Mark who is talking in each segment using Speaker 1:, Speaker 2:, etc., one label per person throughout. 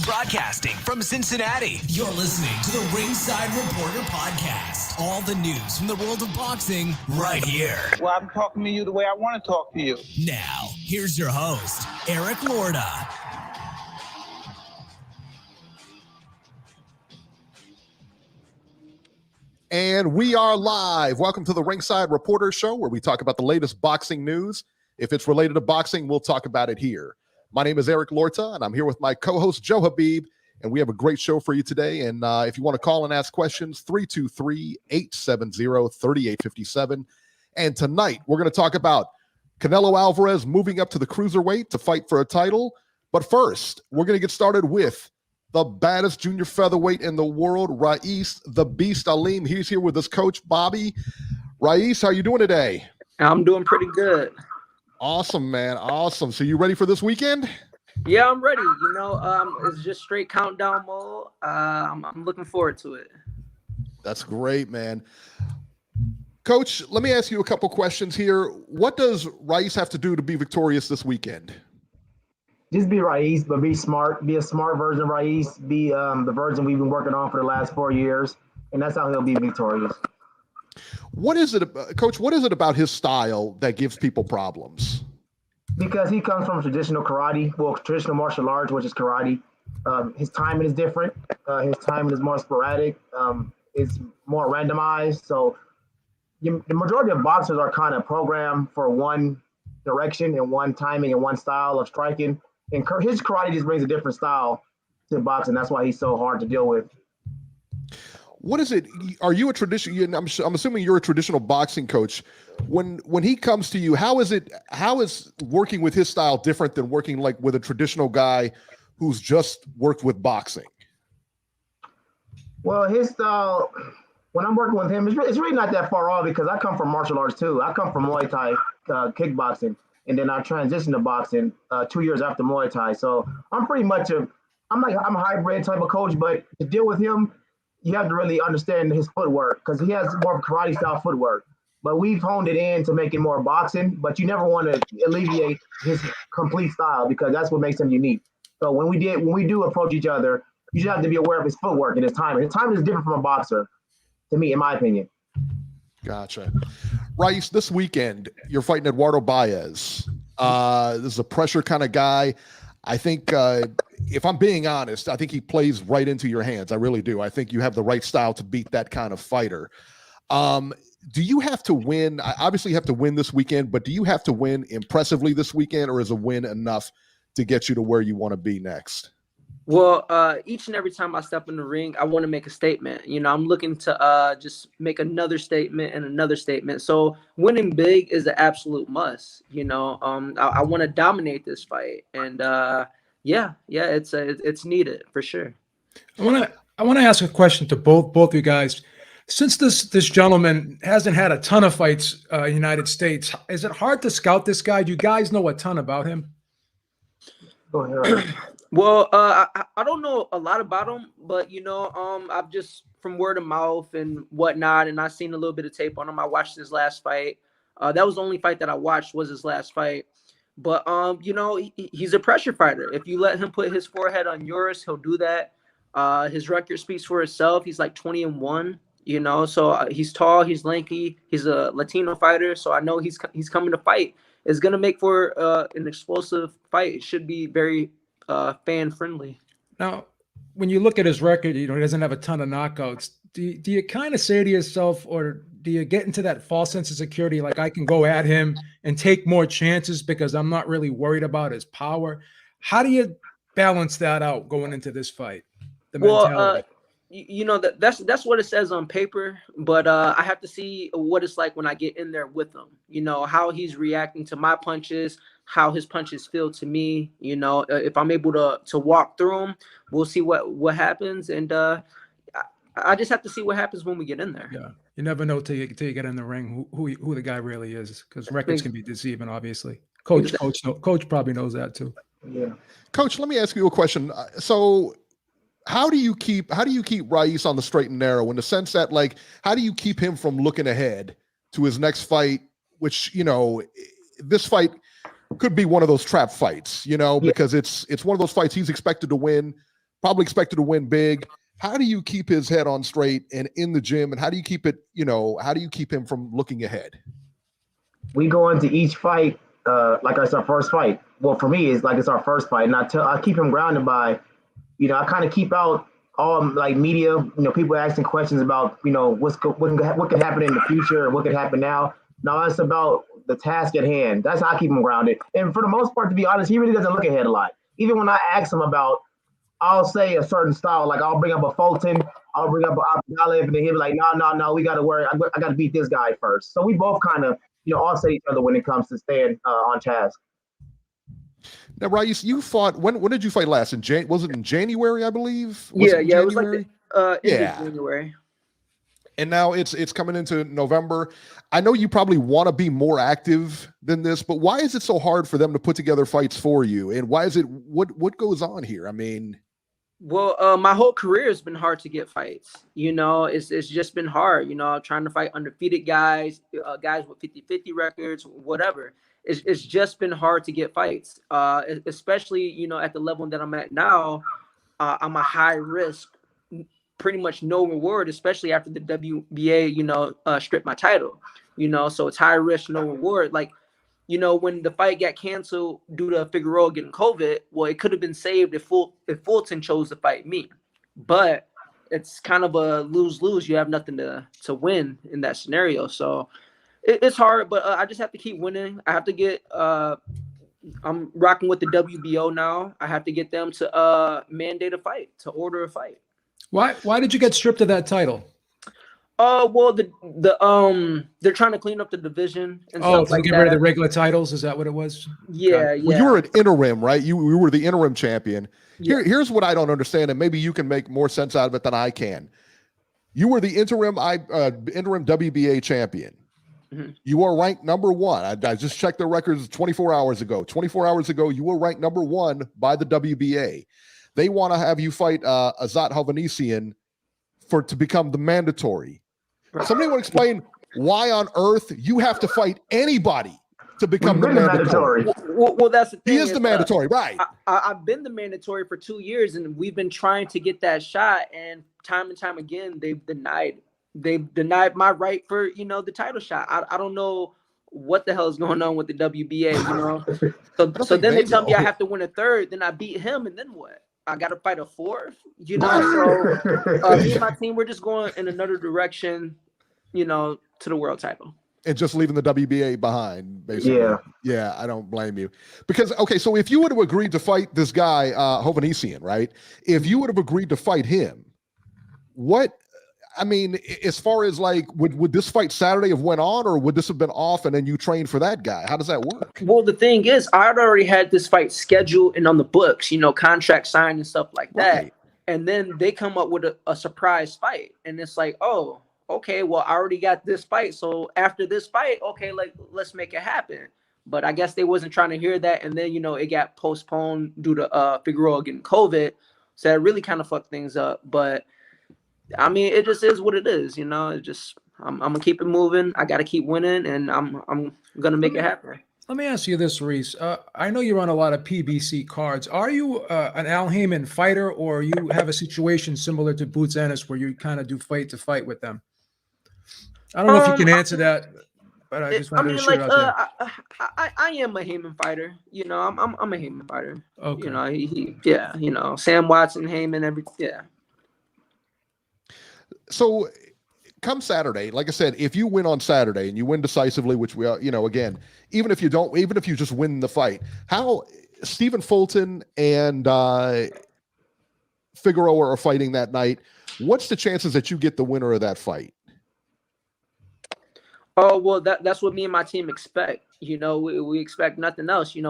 Speaker 1: Broadcasting from Cincinnati, you're listening to the Ringside Reporter podcast. All the news from the world of boxing right here.
Speaker 2: Well, I'm talking to you the way I want to talk to you.
Speaker 1: Now, here's your host, Eric Lorda.
Speaker 3: And we are live. Welcome to the Ringside Reporter Show, where we talk about the latest boxing news. If it's related to boxing, we'll talk about it here. My name is Eric Lorta, and I'm here with my co-host, Joe Habib, and we have a great show for you today. And if you want to call and ask questions, 323-870-3857. And tonight, we're going to talk about Canelo Alvarez moving up to the cruiserweight to fight for a title. But first, we're going to get started with the baddest junior featherweight in the world, Rais the Beast Alim. He's here with his coach, Bobby. Rais, how you doing today?
Speaker 4: I'm doing pretty good.
Speaker 3: Awesome, man. Awesome. So you ready for this weekend?
Speaker 4: Yeah, I'm ready. It's just straight countdown mode. I'm looking forward to it.
Speaker 3: That's great, man. Coach, let me ask you a couple questions here. What does Rais have to do to be victorious this weekend?
Speaker 5: Just be Rais, but be smart. Be a smart version of Rais. Be the version we've been working on for the last 4 years, and that's how he'll be victorious.
Speaker 3: What is it, Coach? What is it about his style that gives people problems?
Speaker 5: Because he comes from traditional karate, traditional martial arts, which is karate. His timing is different. His timing is more sporadic. It's more randomized. So the majority of boxers are kind of programmed for one direction and one timing and one style of striking. And his karate just brings a different style to boxing. That's why he's so hard to deal with.
Speaker 3: What is it? Are you a traditional? I'm assuming you're a traditional boxing coach. When he comes to you, how is working with his style different than working like with a traditional guy who's just worked with boxing?
Speaker 5: Well, his style, when I'm working with him, it's really not that far off because I come from martial arts too. I come from Muay Thai, kickboxing, and then I transitioned to boxing 2 years after Muay Thai. So I'm pretty much I'm a hybrid type of coach, but to deal with him, you have to really understand his footwork because he has more of karate style footwork. But we've honed it in to make it more boxing, but you never want to alleviate his complete style because that's what makes him unique. So when we do approach each other, you just have to be aware of his footwork and his timing. His timing is different from a boxer, to me, in my opinion.
Speaker 3: Gotcha. Rais, this weekend, you're fighting Eduardo Baez. This is a pressure kind of guy. I think, if I'm being honest, I think he plays right into your hands. I really do. I think you have the right style to beat that kind of fighter. Do you have to win? Obviously, you have to win this weekend, but do you have to win impressively this weekend, or is a win enough to get you to where you want to be next?
Speaker 4: Well, each and every time I step in the ring, I want to make a statement. I'm looking to just make another statement and another statement. So winning big is an absolute must. I want to dominate this fight, and it's needed for sure.
Speaker 6: I want to ask a question to both of you guys. Since this gentleman hasn't had a ton of fights in the United States, is it hard to scout this guy? Do you guys know a ton about him?
Speaker 5: Go ahead.
Speaker 4: Well, I don't know a lot about him, but I've just from word of mouth and whatnot, and I've seen a little bit of tape on him. I watched his last fight. That was the only fight that I watched was his last fight. But he's a pressure fighter. If you let him put his forehead on yours, he'll do that. His record speaks for itself. He's like 20-1. So he's tall, he's lanky, he's a Latino fighter. So I know he's coming to fight. It's gonna make for an explosive fight. It should be very fan friendly.
Speaker 6: Now, when you look at his record, he doesn't have a ton of knockouts. Do you kind of say to yourself, or do you get into that false sense of security, like I can go at him and take more chances because I'm not really worried about his power? How do you balance that out going into this fight? The mentality.
Speaker 4: That's what it says on paper, but I have to see what it's like when I get in there with him. How he's reacting to my punches, how his punches feel to me. If I'm able to walk through them, we'll see what happens, and I just have to see what happens when we get in there.
Speaker 6: Yeah, you never know till you get in the ring who the guy really is, because records can be deceiving. Obviously, coach probably knows that too.
Speaker 5: Yeah,
Speaker 3: Coach, let me ask you a question. So how do you keep Rais on the straight and narrow, in the sense that, like, how do you keep him from looking ahead to his next fight, which, this fight could be one of those trap fights, because it's one of those fights he's expected to win, probably expected to win big. How do you keep his head on straight and in the gym? And how do you keep it, how do you keep him from looking ahead?
Speaker 5: We go into each fight like it's our first fight. Well, for me, it's like it's our first fight. And I keep him grounded by, I kind of keep out all like media, people asking questions about, what could happen in the future or what could happen now. No, it's about the task at hand. That's how I keep him grounded. And for the most part, to be honest, he really doesn't look ahead a lot. Even when I ask him about, I'll say a certain style, like I'll bring up a Fulton, I'll bring up an Alim, and then he'll be like, no, we got to worry. I got to beat this guy first. So we both kind of, offset each other when it comes to staying on task.
Speaker 3: Now, Rais, you fought, when did you fight last? Was it in January, I believe?
Speaker 4: It was like in January.
Speaker 3: And now it's coming into November. I know you probably want to be more active than this, but why is it so hard for them to put together fights for you? And why is it, what goes on here? I mean,
Speaker 4: well, my whole career has been hard to get fights. It's just been hard, trying to fight undefeated guys, guys with 50-50 records, whatever. It's just been hard to get fights, especially, at the level that I'm at now. I'm a high risk, pretty much no reward, especially after the WBA, stripped my title, so it's high risk, no reward. Like, when the fight got canceled due to Figueroa getting COVID, well, it could have been saved if Fulton chose to fight me, but it's kind of a lose-lose. You have nothing to win in that scenario. So it's hard, but I just have to keep winning. I have to get, I'm rocking with the WBO now. I have to get them to mandate a fight, to order a fight.
Speaker 6: Why did you get stripped of that title?
Speaker 4: Well, they're trying to clean up the division and stuff like that.
Speaker 6: Get rid of the regular titles. Is that what it was?
Speaker 4: Yeah.
Speaker 3: Well, you were an interim, right? You were the interim champion. Yeah. Here's what I don't understand, and maybe you can make more sense out of it than I can. You were the interim WBA champion. Mm-hmm. You are ranked number 1. I just checked the records 24 hours ago. 24 hours ago, you were ranked number 1 by the WBA. They want to have you fight Azat Hovhannissian to become the mandatory. Somebody want to explain why on earth you have to fight anybody to become the mandatory?
Speaker 4: Well, that's the thing.
Speaker 3: He is the mandatory, right?
Speaker 4: I've been the mandatory for 2 years, and we've been trying to get that shot, and time again, they've denied my right for, the title shot. I don't know what the hell is going on with the WBA, So then they tell me I have to win a third, then I beat him, and then what? I got to fight a fourth, So me and my team, we're just going in another direction, to the world title.
Speaker 3: And just leaving the WBA behind, basically. Yeah, I don't blame you. Because, okay, so if you would have agreed to fight this guy, Hovhannissian, right? If you would have agreed to fight him, as far as like, would this fight Saturday have went on, or would this have been off and then you trained for that guy? How does that work?
Speaker 4: Well, the thing is, I had already had this fight scheduled and on the books, contract signed and stuff like that. Right. And then they come up with a surprise fight. And it's like, oh, okay, well, I already got this fight. So after this fight, okay, let's make it happen. But I guess they wasn't trying to hear that. And then, it got postponed due to Figueroa getting COVID. So that really kind of fucked things up. But I mean, it just is what it is, It just, I'm gonna keep it moving. I got to keep winning, and I'm gonna make it happen.
Speaker 6: Let me ask you this, Reese. I know you run a lot of PBC cards. Are you an Al Heyman fighter, or you have a situation similar to Boots Ennis where you kind of do fight to fight with them? I don't know if you can answer that, but I just wanted to shoot out there.
Speaker 4: I am a Heyman fighter. I'm a Heyman fighter. Okay. Sam Watson, Heyman, yeah.
Speaker 3: So come Saturday, like I said, if you win on Saturday and you win decisively, which we are, again, even if you just win the fight, how Stephen Fulton and Figueroa are fighting that night, what's the chances that you get the winner of that fight?
Speaker 4: Oh, well, that's what me and my team expect. We expect nothing else. We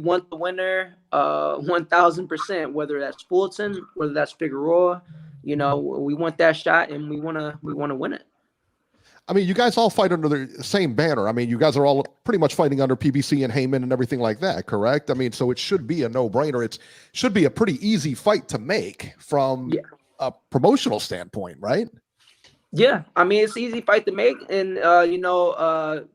Speaker 4: want the winner 1,000%, whether that's Fulton, whether that's Figueroa. We want that shot, and we want to win it.
Speaker 3: I mean, you guys all fight under the same banner. I mean, you guys are all pretty much fighting under PBC and Heyman and everything like that, correct? I mean, so it should be a no-brainer. It should be a pretty easy fight to make from a promotional standpoint, right?
Speaker 4: Yeah, I mean, it's an easy fight to make, and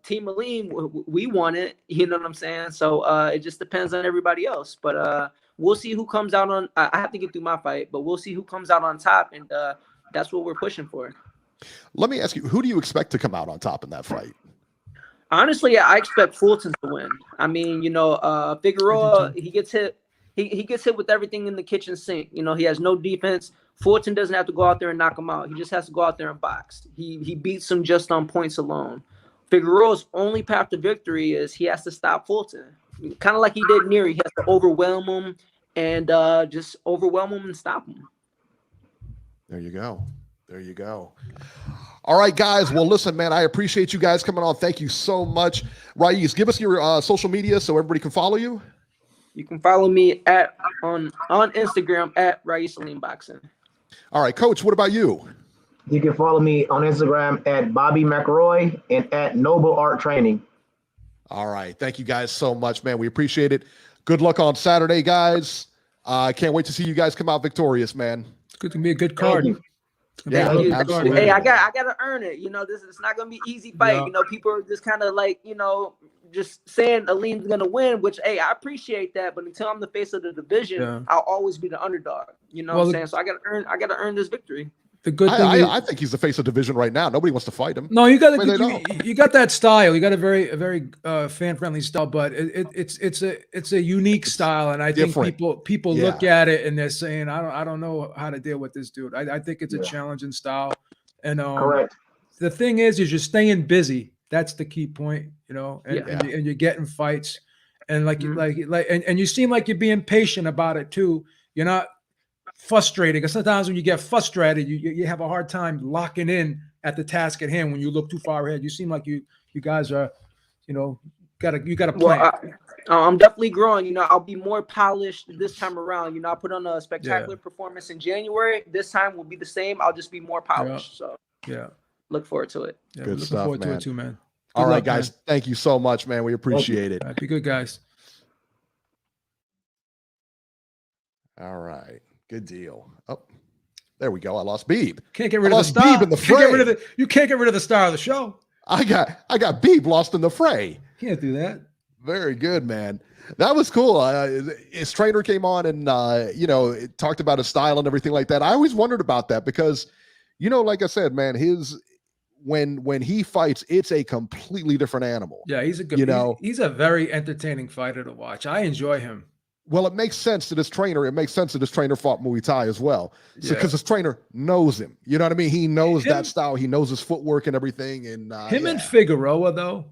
Speaker 4: Team Alim, we want it. You know what I'm saying? So it just depends on everybody else, but we'll see who comes out on. I have to get through my fight, but we'll see who comes out on top, and that's what we're pushing for.
Speaker 3: Let me ask you, who do you expect to come out on top in that fight?
Speaker 4: Honestly, I expect Fulton to win. I mean, Figueroa, he gets hit. He gets hit with everything in the kitchen sink. He has no defense. Fulton doesn't have to go out there and knock him out. He just has to go out there and box. He beats him just on points alone. Figueroa's only path to victory is he has to stop Fulton. Kind of like he did Neary. He has to overwhelm him and just overwhelm him and stop him.
Speaker 3: There you go. There you go. All right, guys. Well, listen, man, I appreciate you guys coming on. Thank you so much. Rais, give us your social media so everybody can follow you.
Speaker 4: You can follow me on Instagram at Rais Alim Boxing.
Speaker 3: All right, Coach, what about you?
Speaker 5: You can follow me on Instagram at Bobby McRoy and at Noble Art Training.
Speaker 3: All right. Thank you guys so much, man. We appreciate it. Good luck on Saturday, guys. I can't wait to see you guys come out victorious, man.
Speaker 6: It's going to be a good card.
Speaker 3: Yeah, absolutely.
Speaker 4: Hey, I gotta earn it. It's not gonna be easy fight.
Speaker 6: Yeah.
Speaker 4: People are just kind of like, just saying Alim's gonna win, which I appreciate that, but until I'm the face of the division, I'll always be the underdog. You know what I'm saying? So I gotta earn this victory.
Speaker 6: The good thing
Speaker 3: I think he's the face of division right now. Nobody wants to fight him.
Speaker 6: No, you got that style. You got a very fan friendly style, but it's a unique style, and I think people look at it and they're saying, I don't know how to deal with this dude. I think it's a challenging style, and
Speaker 5: correct.
Speaker 6: The thing is you're staying busy. That's the key point, and you're getting fights, and and you seem like you're being patient about it too. You're not frustrating, because sometimes when you get frustrated, you have a hard time locking in at the task at hand when you look too far ahead. You seem like you guys are, got a plan.
Speaker 4: Well, I'm definitely growing. I'll be more polished this time around. I put on a spectacular performance in January. This time will be the same. I'll just be more polished. So look forward to it.
Speaker 6: Yeah,
Speaker 3: good stuff,
Speaker 6: forward
Speaker 3: man.
Speaker 6: to it too, man.
Speaker 3: All right, guys. Man. Thank you so much, man. We appreciate it.
Speaker 6: All right, be good, guys.
Speaker 3: All right. Good deal. Oh, there we go. I lost Beeb.
Speaker 6: Can't get rid of the star.
Speaker 3: Beeb in the fray.
Speaker 6: You can't get rid of the star of the show.
Speaker 3: I got Beeb lost in the fray.
Speaker 6: Can't do that.
Speaker 3: Very good, man. That was cool. His trainer came on and it talked about his style and everything like that. I always wondered about that because, like I said, man, when he fights, it's a completely different animal.
Speaker 6: Yeah, he's a good. He's a very entertaining fighter to watch. I enjoy him.
Speaker 3: Well, it makes sense that his trainer. It makes sense that his trainer fought Muay Thai as well. So because his trainer knows him, you know what I mean. He knows that style. He knows his footwork and everything. And
Speaker 6: and Figueroa though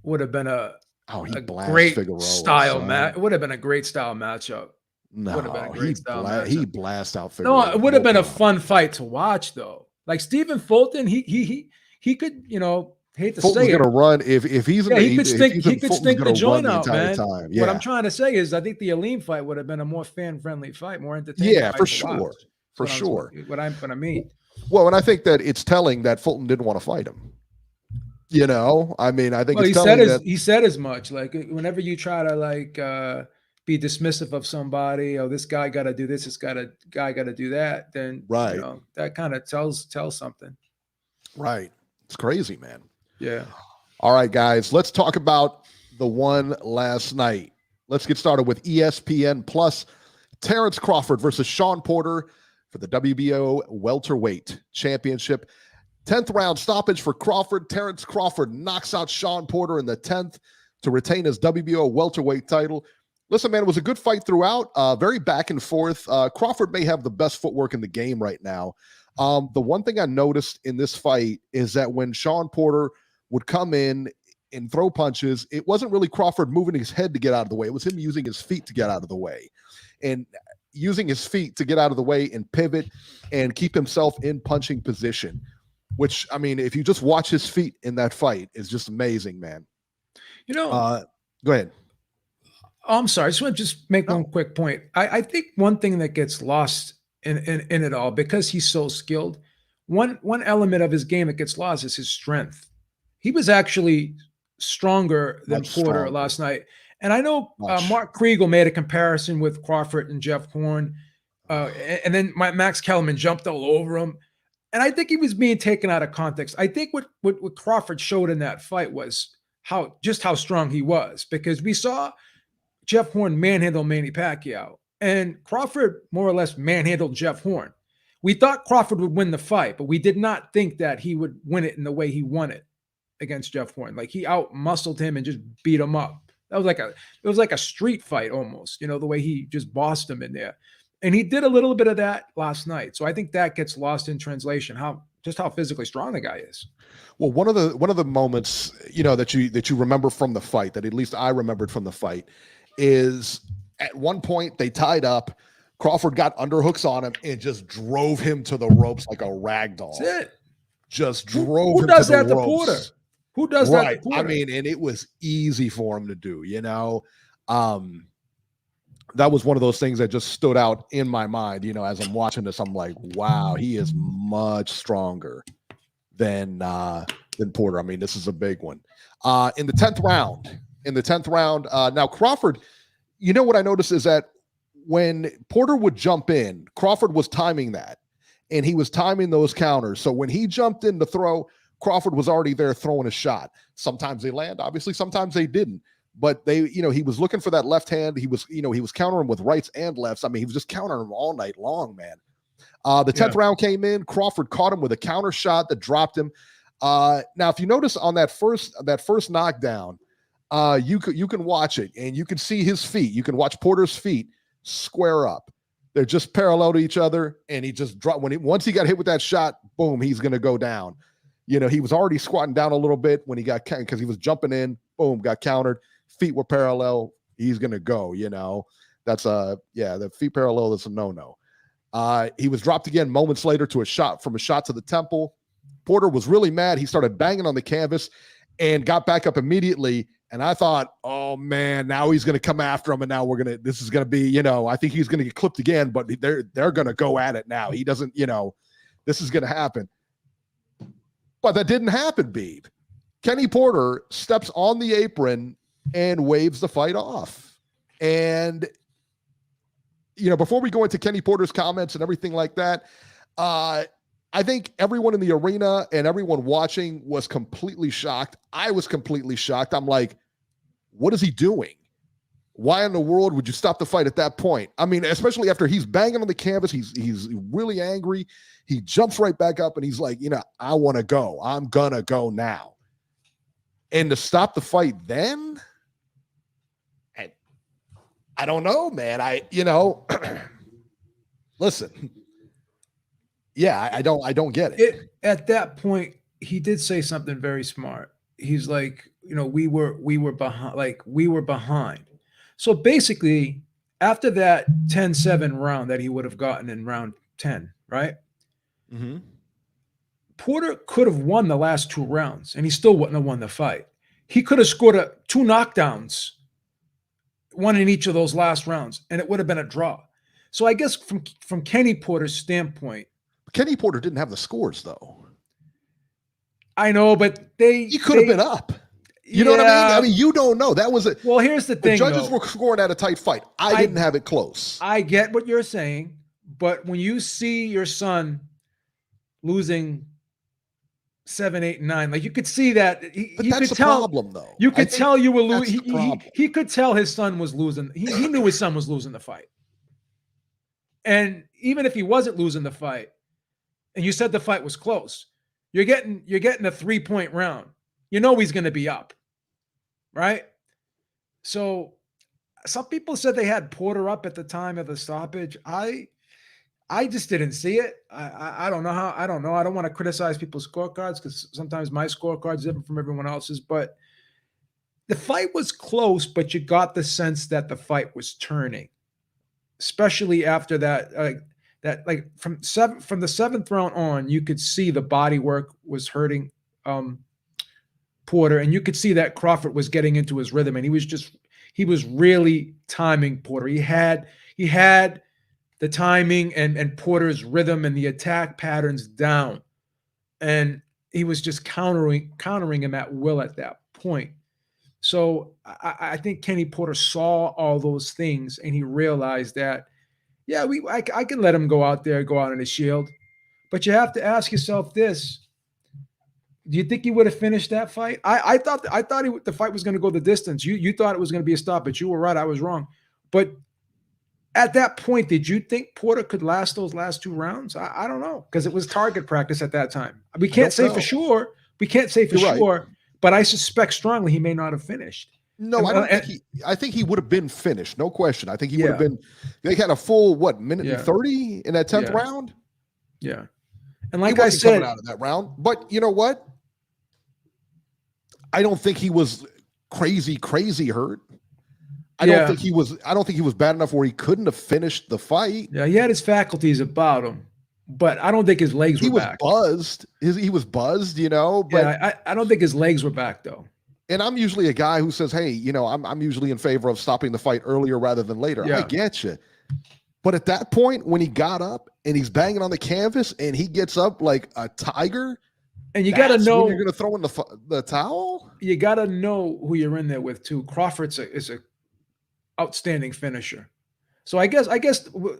Speaker 6: would have been a great Figueroa, style match. It would have been a great style matchup.
Speaker 3: No, he blast out
Speaker 6: Figueroa. No, it would have been a fun fight to watch though. Like Stephen Fulton, he could hate to
Speaker 3: Fulton's
Speaker 6: say it.
Speaker 3: Gonna run if he's in
Speaker 6: he could stink the joint out, man.
Speaker 3: Yeah.
Speaker 6: What I'm trying to say is I think the Alim fight would have been a more fan-friendly fight, more entertaining.
Speaker 3: Yeah, for sure. For sure.
Speaker 6: What I mean.
Speaker 3: Well, and I think that it's telling that Fulton didn't want to fight him. I mean, I think
Speaker 6: he said as much. Like whenever you try to be dismissive of somebody, this guy got to do this guy got to do that, then that kind of tells something.
Speaker 3: Right. It's crazy, man.
Speaker 6: Yeah.
Speaker 3: All right, guys, let's talk about the one last night. Let's get started with ESPN Plus. Terrence Crawford versus Sean Porter for the WBO welterweight championship. 10th round stoppage for Crawford. Terrence Crawford knocks out Sean Porter in the 10th to retain his WBO welterweight title. Listen, man, it was a good fight throughout. Very back and forth. Crawford may have the best footwork in the game right now. The one thing I noticed in this fight is that when Sean Porter would come in and throw punches, it wasn't really Crawford moving his head to get out of the way. It was him using his feet to get out of the way, and using his feet to get out of the way and pivot and keep himself in punching position, which, I mean, if you just watch his feet in that fight, is just amazing, man.
Speaker 6: Go
Speaker 3: ahead.
Speaker 6: Oh, I'm sorry. I just want to make one quick point. I think one thing that gets lost in it all, because he's so skilled, one element of his game that gets lost is his strength. He was actually stronger than Porter last night. And I know Mark Kriegel made a comparison with Crawford and Jeff Horn. And then Max Kellerman jumped all over him. And I think he was being taken out of context. I think what Crawford showed in that fight was how strong he was, because we saw Jeff Horn manhandle Manny Pacquiao. And Crawford more or less manhandled Jeff Horn. We thought Crawford would win the fight, but we did not think that he would win it in the way he won it against Jeff Horn. Like he out-muscled him and just beat him up. It was like a street fight almost, the way he just bossed him in there. And he did a little bit of that last night. So I think that gets lost in translation, how physically strong the guy is.
Speaker 3: Well, one of the moments, that you remember from the fight, that at least I remembered from the fight, is at one point they tied up. Crawford got underhooks on him and just drove him to the ropes like a rag doll.
Speaker 6: That's it.
Speaker 3: Just drove
Speaker 6: Who
Speaker 3: him
Speaker 6: does
Speaker 3: to the
Speaker 6: that to
Speaker 3: ropes.
Speaker 6: Porter? Who does that to Porter?
Speaker 3: I mean, and it was easy for him to do, That was one of those things that just stood out in my mind, as I'm watching this. I'm like, wow, he is much stronger than Porter. I mean, this is a big one. In the 10th round, now Crawford, what I noticed is that when Porter would jump in, Crawford was timing that, and he was timing those counters. So when he jumped in to throw, Crawford was already there throwing a shot. Sometimes they land, obviously, sometimes they didn't. But he was looking for that left hand. He was countering with rights and lefts. I mean, he was just countering him all night long, man. The 10th round came in. Crawford caught him with a counter shot that dropped him. Now, if you notice on that first knockdown, you can watch it and you can see his feet. You can watch Porter's feet square up. They're just parallel to each other, and he just dropped once he got hit with that shot. Boom, he's gonna go down. He was already squatting down a little bit when he got, because he was jumping in. Boom, got countered. Feet were parallel. He's gonna go. That's the feet parallel. That's a no. He was dropped again moments later to a shot to the temple. Porter was really mad. He started banging on the canvas and got back up immediately. And I thought, oh man, now he's going to come after him. And now this is going to be, I think he's going to get clipped again, but they're going to go at it now. He doesn't, this is going to happen. But that didn't happen, Beeb. Kenny Porter steps on the apron and waves the fight off. And, before we go into Kenny Porter's comments and everything like that, I think everyone in the arena and everyone watching was completely shocked. I was completely shocked. I'm like, what is he doing? Why in the world would you stop the fight at that point? I mean, especially after he's banging on the canvas, he's really angry. He jumps right back up and he's like, I want to go. I'm going to go now. And to stop the fight then, I don't know, man. Listen. Yeah, I don't get it.
Speaker 6: At that point, he did say something very smart. He's like, we were behind. So basically, after that 10-7 round that he would have gotten in round 10, right?
Speaker 3: Mm-hmm.
Speaker 6: Porter could have won the last 2 rounds, and he still wouldn't have won the fight. He could have scored 2 knockdowns, one in each of those last rounds, and it would have been a draw. So I guess from Kenny Porter's standpoint,
Speaker 3: Kenny Porter didn't have the scores, though.
Speaker 6: I know, but he
Speaker 3: could have been up. You know what I mean? I mean, you don't know. That was it.
Speaker 6: Well, here's the thing.
Speaker 3: The judges were scoring at a tight fight. I didn't have it close.
Speaker 6: I get what you're saying, but when you see your son losing 7, 8, and 9, like you could see that he
Speaker 3: that's
Speaker 6: could
Speaker 3: the
Speaker 6: tell.
Speaker 3: Problem, though.
Speaker 6: You could tell you were
Speaker 3: losing.
Speaker 6: He could tell his son was losing. He knew his son was losing the fight. And even if he wasn't losing the fight, and you said the fight was close, you're getting a 3-point round. He's going to be up, right? So some people said they had Porter up at the time of the stoppage. I just didn't see it. I don't know how. I don't know. I don't want to criticize people's scorecards because sometimes my scorecard is different from everyone else's. But the fight was close, but you got the sense that the fight was turning, especially after that. From the 7th round on, you could see the body work was hurting Porter, and you could see that Crawford was getting into his rhythm, and he was really timing Porter. He had the timing and Porter's rhythm and the attack patterns down, and he was just countering him at will at that point. So I think Kenny Porter saw all those things, and he realized that. Yeah, I can let him go out on his shield. But you have to ask yourself this. Do you think he would have finished that fight? I thought the fight was going to go the distance. You thought it was going to be a stoppage. You were right. I was wrong. But at that point, did you think Porter could last those last 2 rounds? I don't know, because it was target practice at that time. We can't say for sure. We can't say for sure, but I suspect strongly he may not have finished.
Speaker 3: No, I think he would have been finished. No question. I think he would have been. They had a full minute and 30 in that 10th round.
Speaker 6: Yeah, and like I said,
Speaker 3: coming out of that round. But you know what? I don't think he was crazy hurt. I don't think he was bad enough where he couldn't have finished the fight.
Speaker 6: Yeah, he had his faculties about him, but I don't think his legs were back.
Speaker 3: He was buzzed, you know. But
Speaker 6: yeah, I don't think his legs were back though.
Speaker 3: And I'm usually a guy who says, hey, you know, I'm usually in favor of stopping the fight earlier rather than later. Yeah. I get you. But at that point, when he got up and he's banging on the canvas and he gets up like a tiger,
Speaker 6: and you got to know
Speaker 3: you're going to throw in the towel.
Speaker 6: You got to know who you're in there with too. Crawford is a outstanding finisher. So I guess with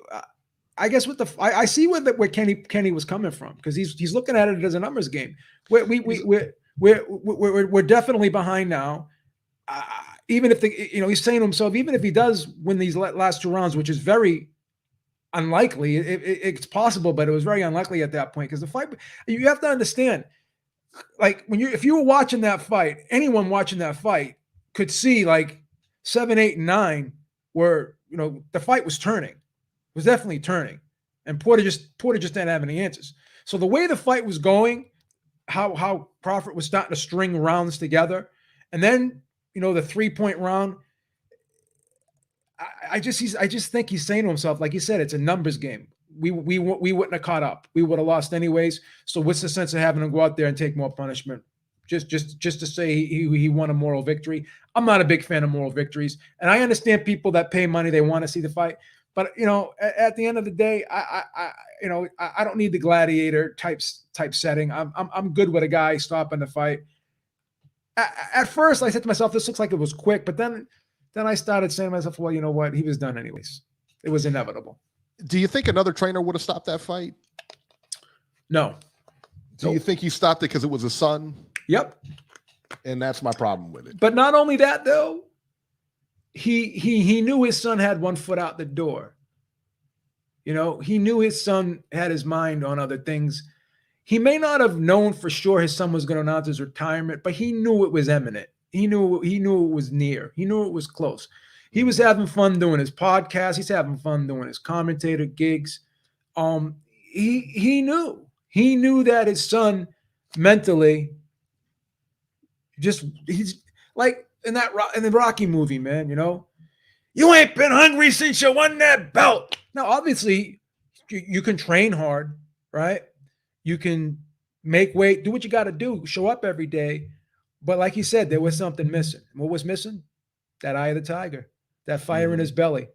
Speaker 6: I see where Kenny was coming from, because he's looking at it as a numbers game. We're definitely behind now. Even if he's saying to himself, even if he does win these last 2 rounds, which is very unlikely, it's possible, but it was very unlikely at that point, because the fight. You have to understand, like if you were watching that fight, anyone watching that fight could see like 7, 8, and 9 where the fight was turning. It was definitely turning, and Porter just didn't have any answers. So the way the fight was going, how Crawford was starting to string rounds together, and then the 3-point round. I just think he's saying to himself, like you said, it's a numbers game. We wouldn't have caught up. We would have lost anyways. So what's the sense of having him go out there and take more punishment? Just to say he won a moral victory. I'm not a big fan of moral victories, and I understand people that pay money, they want to see the fight. But at the end of the day, I don't need the gladiator type setting. I'm good with a guy stopping the fight. At first, I said to myself, this looks like it was quick, but then I started saying to myself, well, you know what? He was done anyways. It was inevitable.
Speaker 3: Do you think another trainer would have stopped that fight?
Speaker 6: No.
Speaker 3: Do you think he stopped it because it was his son?
Speaker 6: Yep.
Speaker 3: And that's my problem with it.
Speaker 6: But not only that, though. He knew his son had one foot out the door. He knew his son had his mind on other things. He may not have known for sure his son was going to announce his retirement, but he knew it was imminent. He knew it was near. He knew it was close. He was having fun doing his podcast. He's having fun doing his commentator gigs. He knew that his son mentally he's like in the Rocky movie, man, you ain't been hungry since you won that belt. Now, obviously, you can train hard, right? You can make weight, do what you got to do, show up every day. But like you said, there was something missing. What was missing? That eye of the tiger, that fire in his belly.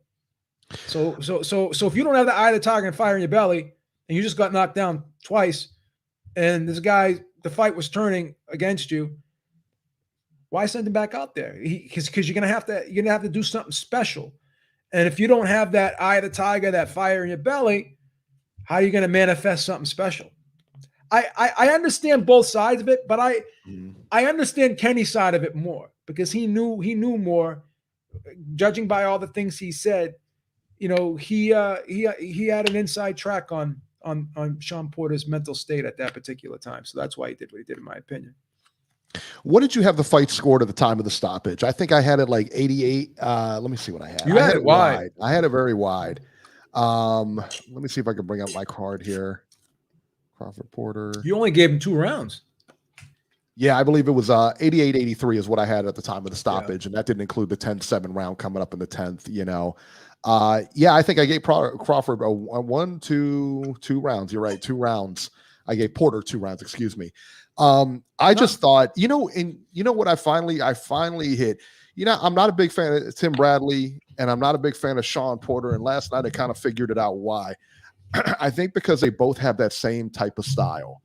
Speaker 6: So if you don't have the eye of the tiger and fire in your belly, and you just got knocked down twice, and this guy, the fight was turning against you, why send him back out there? Because you're gonna have to do something special. And if you don't have that eye of the tiger, that fire in your belly, how are you gonna manifest something special? I understand both sides of it, but I understand Kenny's side of it more, because he knew more. Judging by all the things he said, he had an inside track on Sean Porter's mental state at that particular time. So that's why he did what he did, in my opinion.
Speaker 3: What did you have the fight scored at the time of the stoppage? I think I had it like 88. Let me see what I had.
Speaker 6: You had it wide.
Speaker 3: I had it very wide. Let me see if I can bring up my card here. Crawford Porter.
Speaker 6: You only gave him 2 rounds.
Speaker 3: Yeah, I believe it was 88-83 is what I had at the time of the stoppage, and that didn't include the 10-7 round coming up in the 10th, Yeah, I think I gave Crawford two rounds. You're right, 2 rounds. I gave Porter 2 rounds, excuse me. I just thought, what I finally hit. I'm not a big fan of Tim Bradley, and I'm not a big fan of Sean Porter, and last night I kind of figured it out why. I think because they both have that same type of style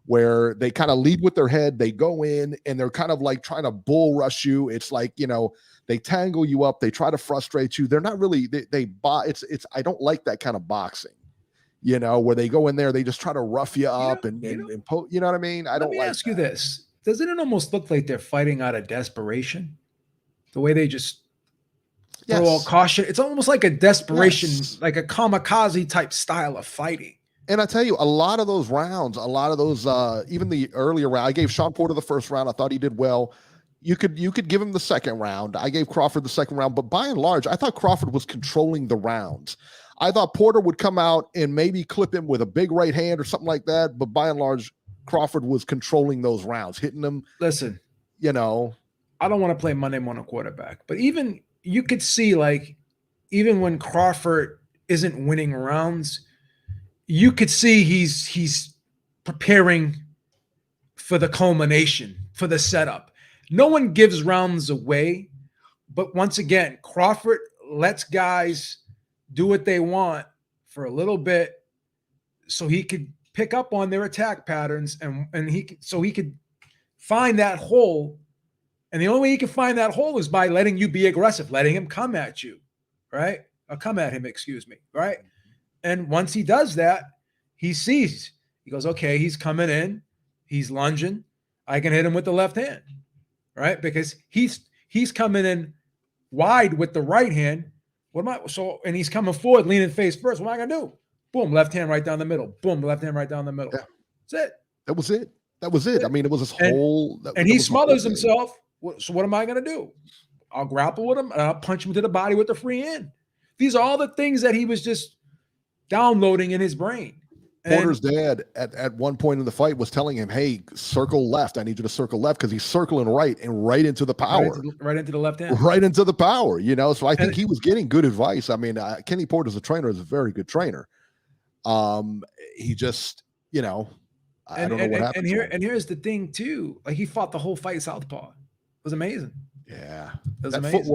Speaker 3: where they kind of lead with their head, they go in and they're kind of like trying to bull rush you. It's like, they tangle you up, they try to frustrate you. They're not really, I don't like that kind of boxing, where they go in there, they just try to rough you up and you know what I mean? I don't like that. Let me
Speaker 6: ask you this. Doesn't it almost look like they're fighting out of desperation? The way they just throw all caution. It's almost like a desperation, like a kamikaze type style of fighting.
Speaker 3: And I tell you, a lot of those rounds, even the earlier round, I gave Sean Porter the first round. I thought he did well. You could give him the second round. I gave Crawford the second round, but by and large, I thought Crawford was controlling the rounds. I thought Porter would come out and maybe clip him with a big right hand or something like that, but by and large, Crawford was controlling those rounds, hitting them.
Speaker 6: Listen, I don't want to play Monday morning quarterback, but even you could see, like, even when Crawford isn't winning rounds, you could see he's preparing for the culmination, for the setup. No one gives rounds away, but once again, Crawford lets guys do what they want for a little bit so he could pick up on their attack patterns and he could find that hole. And the only way he can find that hole is by letting you be aggressive, letting him come at you, right? Or come at him, excuse me, right? And once he does that, he sees. He goes, okay, he's coming in. He's lunging. I can hit him with the left hand, right? Because he's coming in wide with the right hand. And he's coming forward, leaning face first. What am I going to do? Boom, left hand right down the middle. Boom, left hand right down the middle.
Speaker 3: Yeah.
Speaker 6: That's it.
Speaker 3: That was it. I mean, it was this whole.
Speaker 6: And he smothers himself. So what am I going to do? I'll grapple with him and I'll punch him to the body with the free hand. These are all the things that he was just downloading in his brain.
Speaker 3: Porter's dad at one point in the fight was telling him, hey, circle left. I need you to circle left, because he's circling right and right into the power.
Speaker 6: Right into the left hand.
Speaker 3: Right into the power, So I think he was getting good advice. I mean, Kenny Porter as a trainer is a very good trainer. He just, I don't know what happened.
Speaker 6: And here's the thing too. Like, he fought the whole fight southpaw. It was amazing.
Speaker 3: Yeah.
Speaker 6: It was amazing.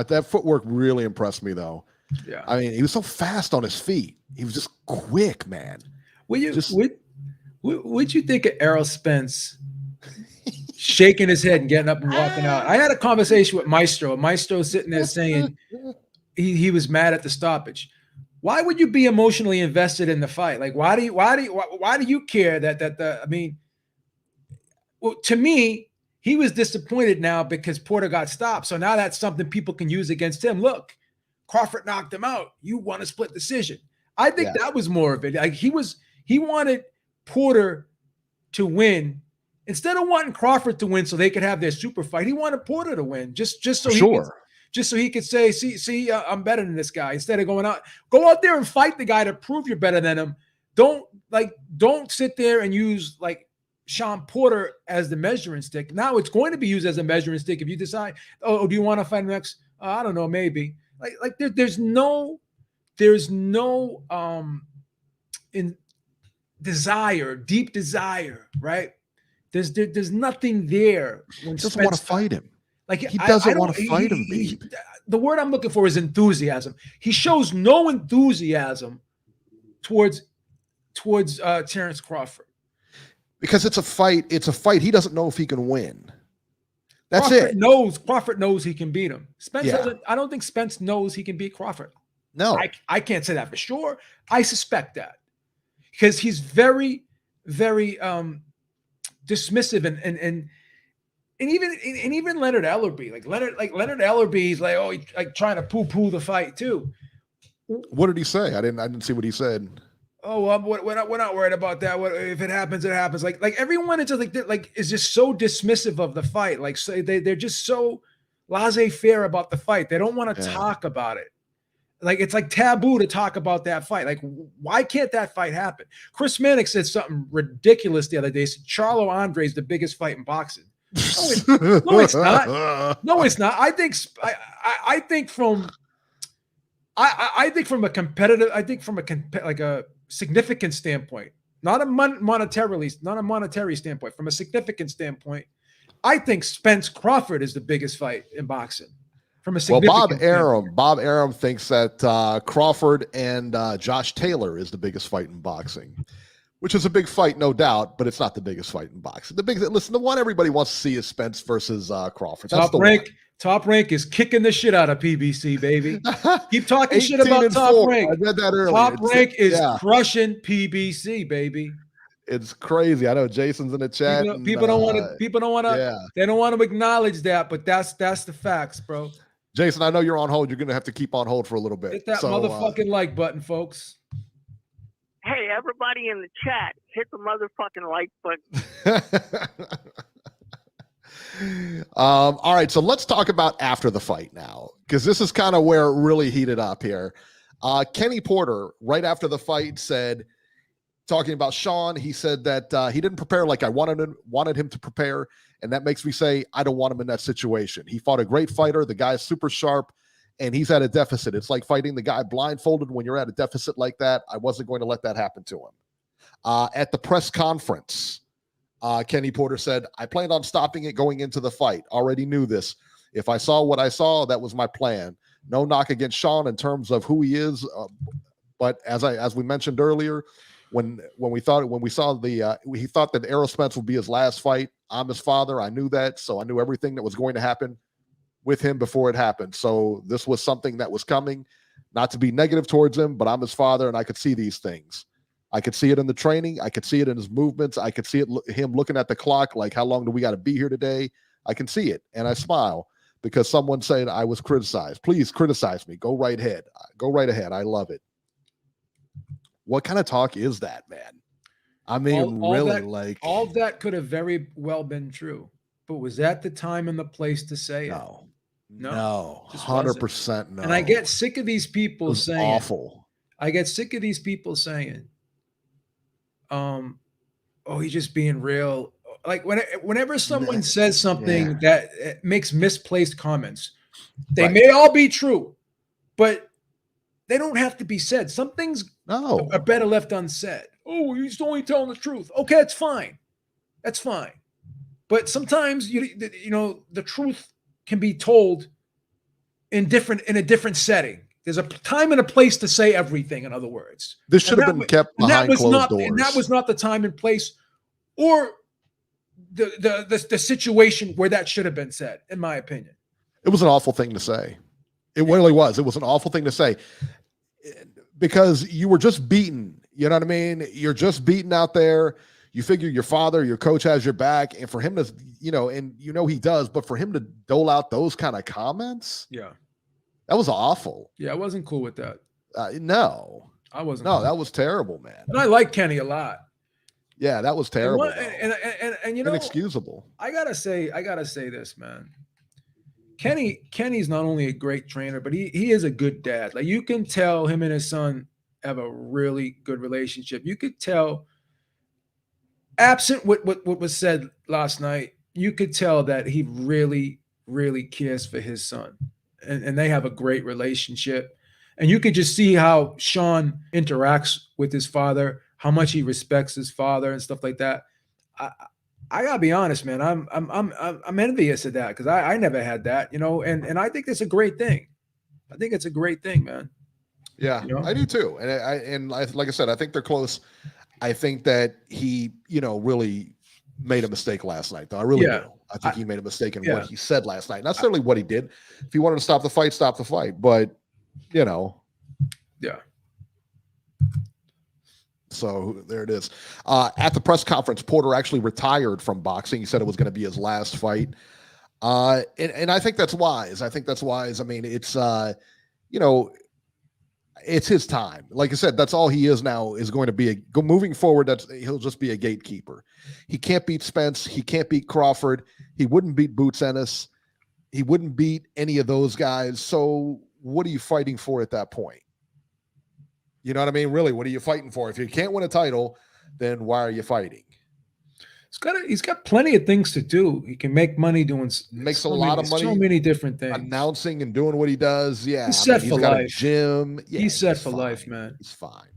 Speaker 3: That footwork really impressed me, though.
Speaker 6: Yeah.
Speaker 3: I mean, he was so fast on his feet. He was just quick, man.
Speaker 6: What'd you think of Errol Spence shaking his head and getting up and walking out? I had a conversation with Maestro. Maestro sitting there saying he was mad at the stoppage. Why would you be emotionally invested in the fight? Like, why do you care well, to me, he was disappointed now because Porter got stopped. So now that's something people can use against him. Look, Crawford knocked him out. You want a split decision. I think that was more of it. Like, he wanted Porter to win instead of wanting Crawford to win so they could have their super fight. He wanted Porter to win just so he could say, see, I'm better than this guy. Instead of go out there and fight the guy to prove you're better than him. Don't sit there and use like Sean Porter as the measuring stick. Now it's going to be used as a measuring stick if you decide, do you want to fight next? I don't know, maybe. There's no deep desire, right? There's nothing there. When
Speaker 3: he doesn't want to fight him.
Speaker 6: Like,
Speaker 3: he doesn't want to fight him, babe.
Speaker 6: The word I'm looking for is enthusiasm. He shows no enthusiasm towards Terrence Crawford.
Speaker 3: Because it's a fight. It's a fight. He doesn't know if he can win. That's
Speaker 6: Crawford knows he can beat him. Spence doesn't. I don't think Spence knows he can beat Crawford.
Speaker 3: No.
Speaker 6: I can't say that for sure. I suspect that. Because he's very, very dismissive and even Leonard Ellerbe, Leonard Ellerbe's like trying to poo-poo the fight too.
Speaker 3: What did he say? I didn't see what he said.
Speaker 6: Oh, we're not worried about that. If it happens, it happens. Like everyone is just is just so dismissive of the fight. Like, so they're just so laissez-faire about the fight. They don't want to talk about it. Like, it's like taboo to talk about that fight. Like, why can't that fight happen? Chris Mannix said something ridiculous the other day. He said Charlo Andre is the biggest fight in boxing. No, it's not. No, it's not. I think from a competitive, like a significant standpoint, not a monetary standpoint, from a significant standpoint, I think Spence Crawford is the biggest fight in boxing. From a significant
Speaker 3: Bob Arum thinks that Crawford and Josh Taylor is the biggest fight in boxing, which is a big fight, no doubt, but it's not the biggest fight in boxing. The one everybody wants to see is Spence versus Crawford. That's
Speaker 6: Top Rank is kicking the shit out of PBC, baby. Keep talking shit about Top Rank.
Speaker 3: I read that earlier.
Speaker 6: Top Rank is crushing PBC, baby.
Speaker 3: It's crazy. I know Jason's in the chat.
Speaker 6: People don't want to. They don't want to acknowledge that, but that's the facts, bro.
Speaker 3: Jason, I know you're on hold. You're going to have to keep on hold for a little bit.
Speaker 6: Hit that motherfucking like button, folks.
Speaker 7: Hey, everybody in the chat, hit the motherfucking like button.
Speaker 3: All right, so let's talk about after the fight now, because this is kind of where it really heated up here. Kenny Porter, right after the fight, said, talking about Sean, he said that he didn't prepare like I wanted him to prepare, and that makes me say I don't want him in that situation. He fought a great fighter. The guy's super sharp, and he's at a deficit. It's like fighting the guy blindfolded when you're at a deficit like that. I wasn't going to let that happen to him. At the press conference, Kenny Porter said, I planned on stopping it going into the fight. Already knew this. If I saw what I saw, that was my plan. No knock against Sean in terms of who he is. But as we mentioned earlier, when he thought that Errol Spence would be his last fight. I'm his father. I knew that. So I knew everything that was going to happen with him before it happened. So this was something that was coming, not to be negative towards him, but I'm his father and I could see these things. I could see it in the training. I could see it in his movements. I could see it, him looking at the clock, like, how long do we got to be here today? I can see it. And I smile because someone said I was criticized. Please criticize me. Go right ahead. Go right ahead. I love it. What kind of talk is that, man? I mean,
Speaker 6: all that could have very well been true, but was that the time and the place to say it?
Speaker 3: No, 100% no.
Speaker 6: And I get sick of these people saying
Speaker 3: awful.
Speaker 6: I get sick of these people saying, oh, he's just being real. Like whenever someone says something that makes misplaced comments, they may all be true, but they don't have to be said. Some things are better left unsaid. Oh, he's only telling the truth. Okay, that's fine. That's fine. But sometimes you know the truth can be told in a different setting. There's a time and a place to say everything. In other words,
Speaker 3: this should have been kept behind closed doors.
Speaker 6: And that was not the time and place, or the situation where that should have been said. In my opinion,
Speaker 3: it was an awful thing to say. It really was. It was an awful thing to say because you were just beaten. You know what I mean? You're just beaten out there. You figure your father, your coach has your back. And for him to, and he does, but for him to dole out those kind of comments.
Speaker 6: Yeah.
Speaker 3: That was awful.
Speaker 6: Yeah. I wasn't cool with that.
Speaker 3: No,
Speaker 6: I wasn't.
Speaker 3: No, that was terrible, man.
Speaker 6: And I like Kenny a lot.
Speaker 3: Yeah. That was terrible.
Speaker 6: And
Speaker 3: inexcusable.
Speaker 6: I gotta say this, man. Kenny's not only a great trainer, but he is a good dad. Like you can tell him and his son have a really good relationship. You could tell, absent what was said last night, you could tell that he really, really cares for his son. And they have a great relationship. And you could just see how Sean interacts with his father, how much he respects his father and stuff like that. I gotta be honest, man. I'm envious of that because I never had that, and I think that's a great thing. I think it's a great thing, man.
Speaker 3: Yeah, I do too. And like I said, I think they're close. I think that he, really made a mistake last night, though. I really do. I think he made a mistake in what he said last night. Not necessarily what he did. If he wanted to stop the fight, stop the fight. But, Yeah. So there it is. At the press conference, Porter actually retired from boxing. He said it was going to be his last fight. And I think that's wise. I mean, it's, it's his time. Like I said, that's all he is now, is going to be moving forward. He'll just be a gatekeeper. He can't beat Spence. He can't beat Crawford. He wouldn't beat Boots Ennis. He wouldn't beat any of those guys. So what are you fighting for at that point? You know what I mean? Really, what are you fighting for? If you can't win a title, then why are you fighting?
Speaker 6: He's got plenty of things to do. He can make money doing
Speaker 3: makes a lot of money.
Speaker 6: So many different things.
Speaker 3: Announcing and doing what he does. Yeah.
Speaker 6: He's set for life.
Speaker 3: Gym. Yeah,
Speaker 6: he's set for life, man.
Speaker 3: He's fine.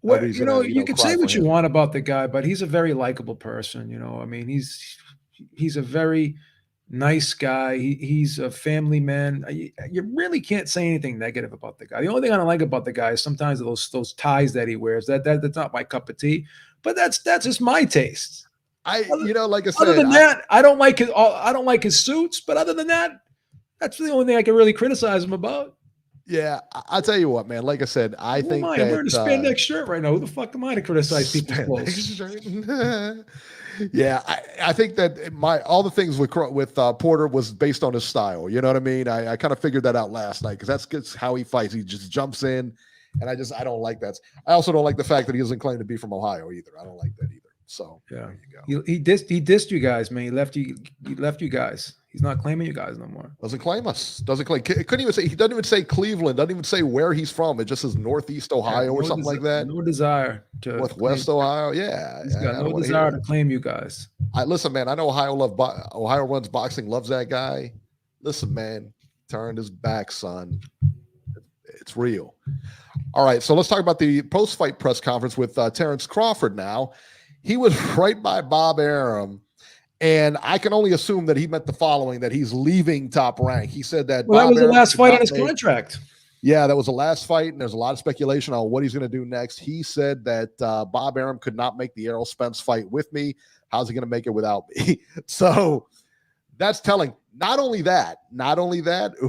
Speaker 6: Well, you can say what you want about the guy, but he's a very likable person. I mean, he's a very nice guy. He's a family man. You really can't say anything negative about the guy. The only thing I don't like about the guy is sometimes those ties that he wears. That's not my cup of tea. But that's just my taste.
Speaker 3: Like I said,
Speaker 6: other than that, I don't like his suits. But other than that, that's the only thing I can really criticize him about.
Speaker 3: Yeah, I'll tell you what, man. Like I said, I think
Speaker 6: I'm
Speaker 3: that
Speaker 6: wearing a spandex shirt right now. Who the fuck am I to criticize people's clothes?
Speaker 3: Yeah, I think that all the things with Porter was based on his style. You know what I mean? I kind of figured that out last night because that's how he fights. He just jumps in, and I don't like that. I also don't like the fact that he doesn't claim to be from Ohio either. I don't like that either. So
Speaker 6: yeah,
Speaker 3: there you go.
Speaker 6: He dissed you guys, man. He left you guys. He's not claiming you guys no more.
Speaker 3: Doesn't claim us. Doesn't claim. Couldn't even say. He doesn't even say Cleveland. Doesn't even say where he's from. It just says Northeast Ohio or something like that.
Speaker 6: No desire to
Speaker 3: Northwest Ohio. Yeah,
Speaker 6: he's got no desire to claim you guys.
Speaker 3: Listen, man. I know Ohio runs boxing. Loves that guy. Listen, man. Turned his back, son. It's real. All right, so let's talk about the post-fight press conference with Terrence Crawford. Now, he was right by Bob Arum. And I can only assume that he meant the following, that he's leaving Top Rank. He said that
Speaker 6: that was the last fight on his contract.
Speaker 3: Yeah, that was the last fight, and there's a lot of speculation on what he's going to do next. He said that Bob Arum could not make the Errol Spence fight with me. How's he going to make it without me? So that's telling. Not only that,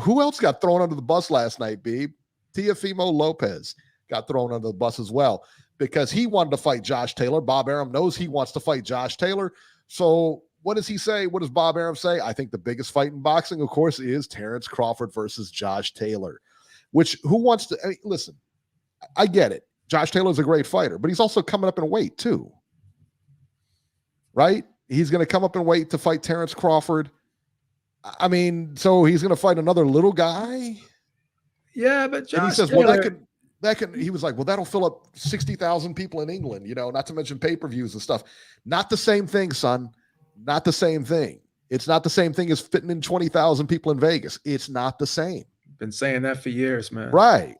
Speaker 3: who else got thrown under the bus last night, Beeb? Teofimo Lopez got thrown under the bus as well because he wanted to fight Josh Taylor. Bob Arum knows he wants to fight Josh Taylor. So what does he say? What does Bob Arum say? I think the biggest fight in boxing, of course, is Terrence Crawford versus Josh Taylor, who wants to listen, I get it. Josh Taylor's a great fighter, but he's also coming up in weight too, right? He's going to come up in weight to fight Terrence Crawford. I mean, so he's going to fight another little guy.
Speaker 6: Yeah, but Josh
Speaker 3: and he says,
Speaker 6: Taylor,
Speaker 3: well, that can, he was like, well, that'll fill up 60,000 people in England, not to mention pay-per-views and stuff. Not the same thing, son. Not the same thing. It's not the same thing as fitting in 20,000 people in Vegas. It's not the same.
Speaker 6: Been saying that for years, man.
Speaker 3: Right.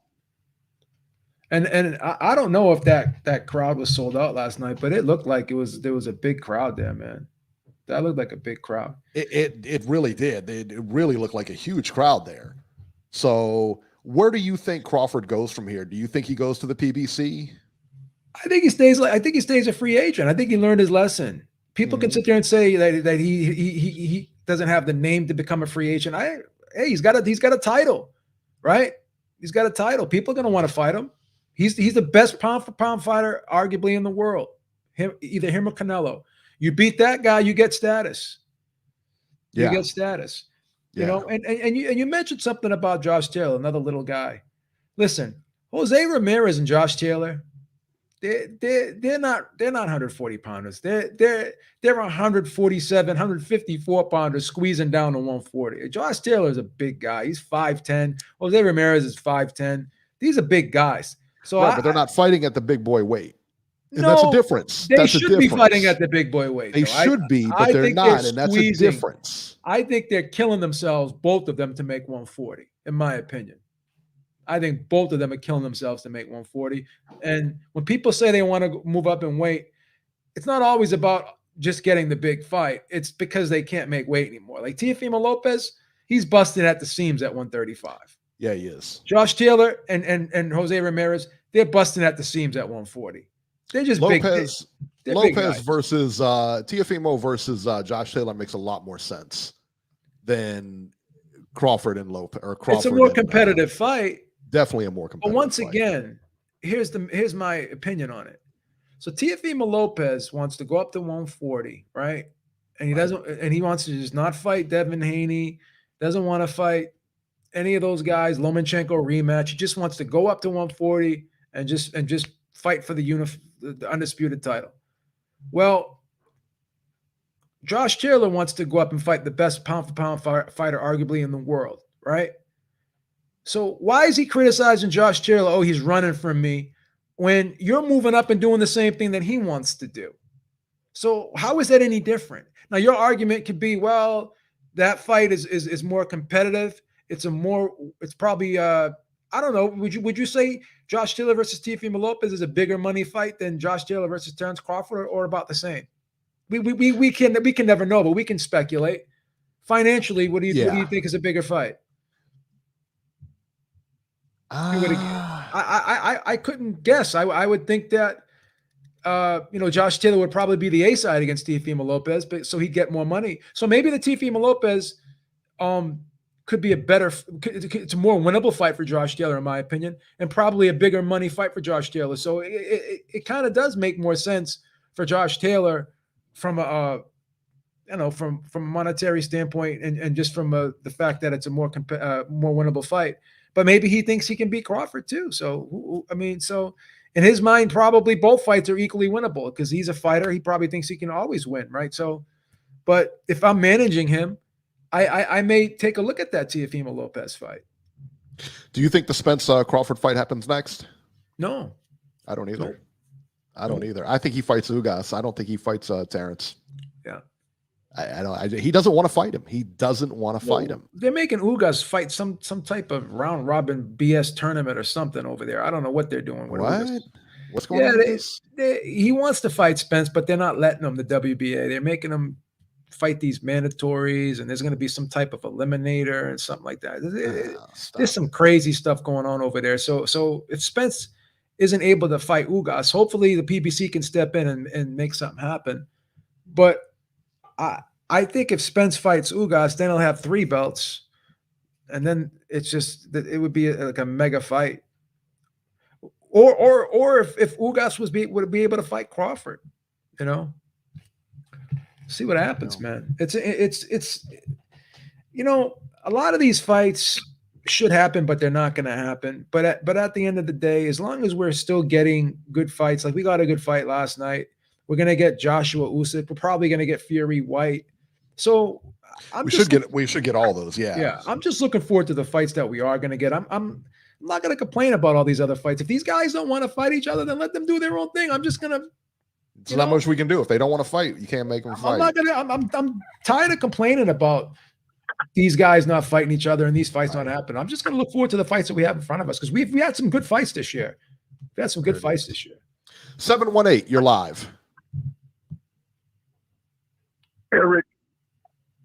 Speaker 6: And I don't know if that crowd was sold out last night, but it looked like there was a big crowd there, man. That looked like a big crowd.
Speaker 3: It really did. It really looked like a huge crowd there. So where do you think Crawford goes from here? Do you think he goes to the PBC?
Speaker 6: I think he stays a free agent. I think he learned his lesson. People can sit there and say that he doesn't have the name to become a free agent. He's got a title, right? He's got a title. People are going to want to fight him. He's the best pound for pound fighter arguably in the world. Either him or Canelo. You beat that guy, you get status. You get status. You know, and you mentioned something about Josh Taylor, another little guy. Listen, Jose Ramirez and Josh Taylor, they're not 140 pounders. They're 147, 154 pounders squeezing down to 140. Josh Taylor is a big guy. He's 5'10. Jose Ramirez is 5'10. These are big guys. So
Speaker 3: but they're not fighting at the big boy weight. And
Speaker 6: no,
Speaker 3: that's a difference.
Speaker 6: They should be fighting at the big boy weight.
Speaker 3: They should be, but they're not, and that's a difference.
Speaker 6: I think they're killing themselves, both of them, to make 140, in my opinion. I think both of them are killing themselves to make 140. And when people say they want to move up in weight, it's not always about just getting the big fight. It's because they can't make weight anymore. Like Teofimo Lopez, he's busted at the seams at 135.
Speaker 3: Yeah, he is.
Speaker 6: Josh Taylor and Jose Ramirez, they're busting at the seams at 140. They're just
Speaker 3: Lopez
Speaker 6: big guys.
Speaker 3: versus Teofimo versus Josh Taylor makes a lot more sense than Crawford and Lopez. Or Crawford.
Speaker 6: It's a more competitive fight.
Speaker 3: Definitely a more competitive.
Speaker 6: But once
Speaker 3: fight.
Speaker 6: again, here's my opinion on it. So Teofimo Lopez wants to go up to 140, right? And he doesn't, and he wants to just not fight Devin Haney. Doesn't want to fight any of those guys. Lomachenko rematch. He just wants to go up to 140 and just fight for the undisputed title. Well, Josh Taylor wants to go up and fight the best pound for pound fighter arguably in the world, right? So why is he criticizing Josh Taylor? Oh, he's running from me, when you're moving up and doing the same thing that he wants to do. So how is that any different? Now, your argument could be, well, that fight is more competitive. It's probably I don't know. Would you say Josh Taylor versus Teofimo Lopez is a bigger money fight than Josh Taylor versus Terrence Crawford, or about the same? We can never know, but we can speculate. Financially, what do you think is a bigger fight? I couldn't guess. I would think that Josh Taylor would probably be the A side against Teofimo Lopez, but so he'd get more money. So maybe the Teofimo Lopez could be it's a more winnable fight for Josh Taylor, in my opinion, and probably a bigger money fight for Josh Taylor. So it kind of does make more sense for Josh Taylor from from a monetary standpoint, and just from the fact that it's a more winnable fight. But maybe he thinks he can beat Crawford too. So so in his mind, probably both fights are equally winnable because he's a fighter. He probably thinks he can always win, right? So, but if I'm managing him, I may take a look at that Teofimo Lopez fight.
Speaker 3: Do you think the Spence Crawford fight happens next?
Speaker 6: No,
Speaker 3: I don't either.
Speaker 6: Nope.
Speaker 3: I don't either. I think he fights Ugas. I don't think he fights Terrence.
Speaker 6: Yeah.
Speaker 3: I don't. He doesn't want to fight him. He doesn't want to fight him.
Speaker 6: They're making Ugas fight some type of round robin BS tournament or something over there. I don't know what they're doing. With
Speaker 3: What?
Speaker 6: Ugas.
Speaker 3: What's going on with this?
Speaker 6: He wants to fight Spence, but they're not letting him. The WBA. They're making him fight these mandatories, and there's going to be some type of eliminator and something like that. There's some crazy stuff going on over there. So if Spence isn't able to fight Ugas, hopefully the PBC can step in and make something happen. But I think if Spence fights Ugas, then he'll have 3 belts, and then it's just that it would be like a mega fight. Or if Ugas would be able to fight Crawford, see what happens, man. It's a lot of these fights should happen, but they're not going to happen. But at the end of the day, as long as we're still getting good fights, like we got a good fight last night, we're going to get Joshua Usyk. We're probably going to get Fury White. So we should get all those. Yeah. Yeah. I'm just looking forward to the fights that we are going to get. I'm not going to complain about all these other fights. If these guys don't want to fight each other, then let them do their own thing. I'm just going to.
Speaker 3: There's not much we can do. If they don't want to fight, you can't make them fight.
Speaker 6: I'm tired of complaining about these guys not fighting each other and these fights not happening. I'm just going to look forward to the fights that we have in front of us because we had some good fights this year. We had some good fights this year.
Speaker 3: 718, you're live.
Speaker 8: Eric,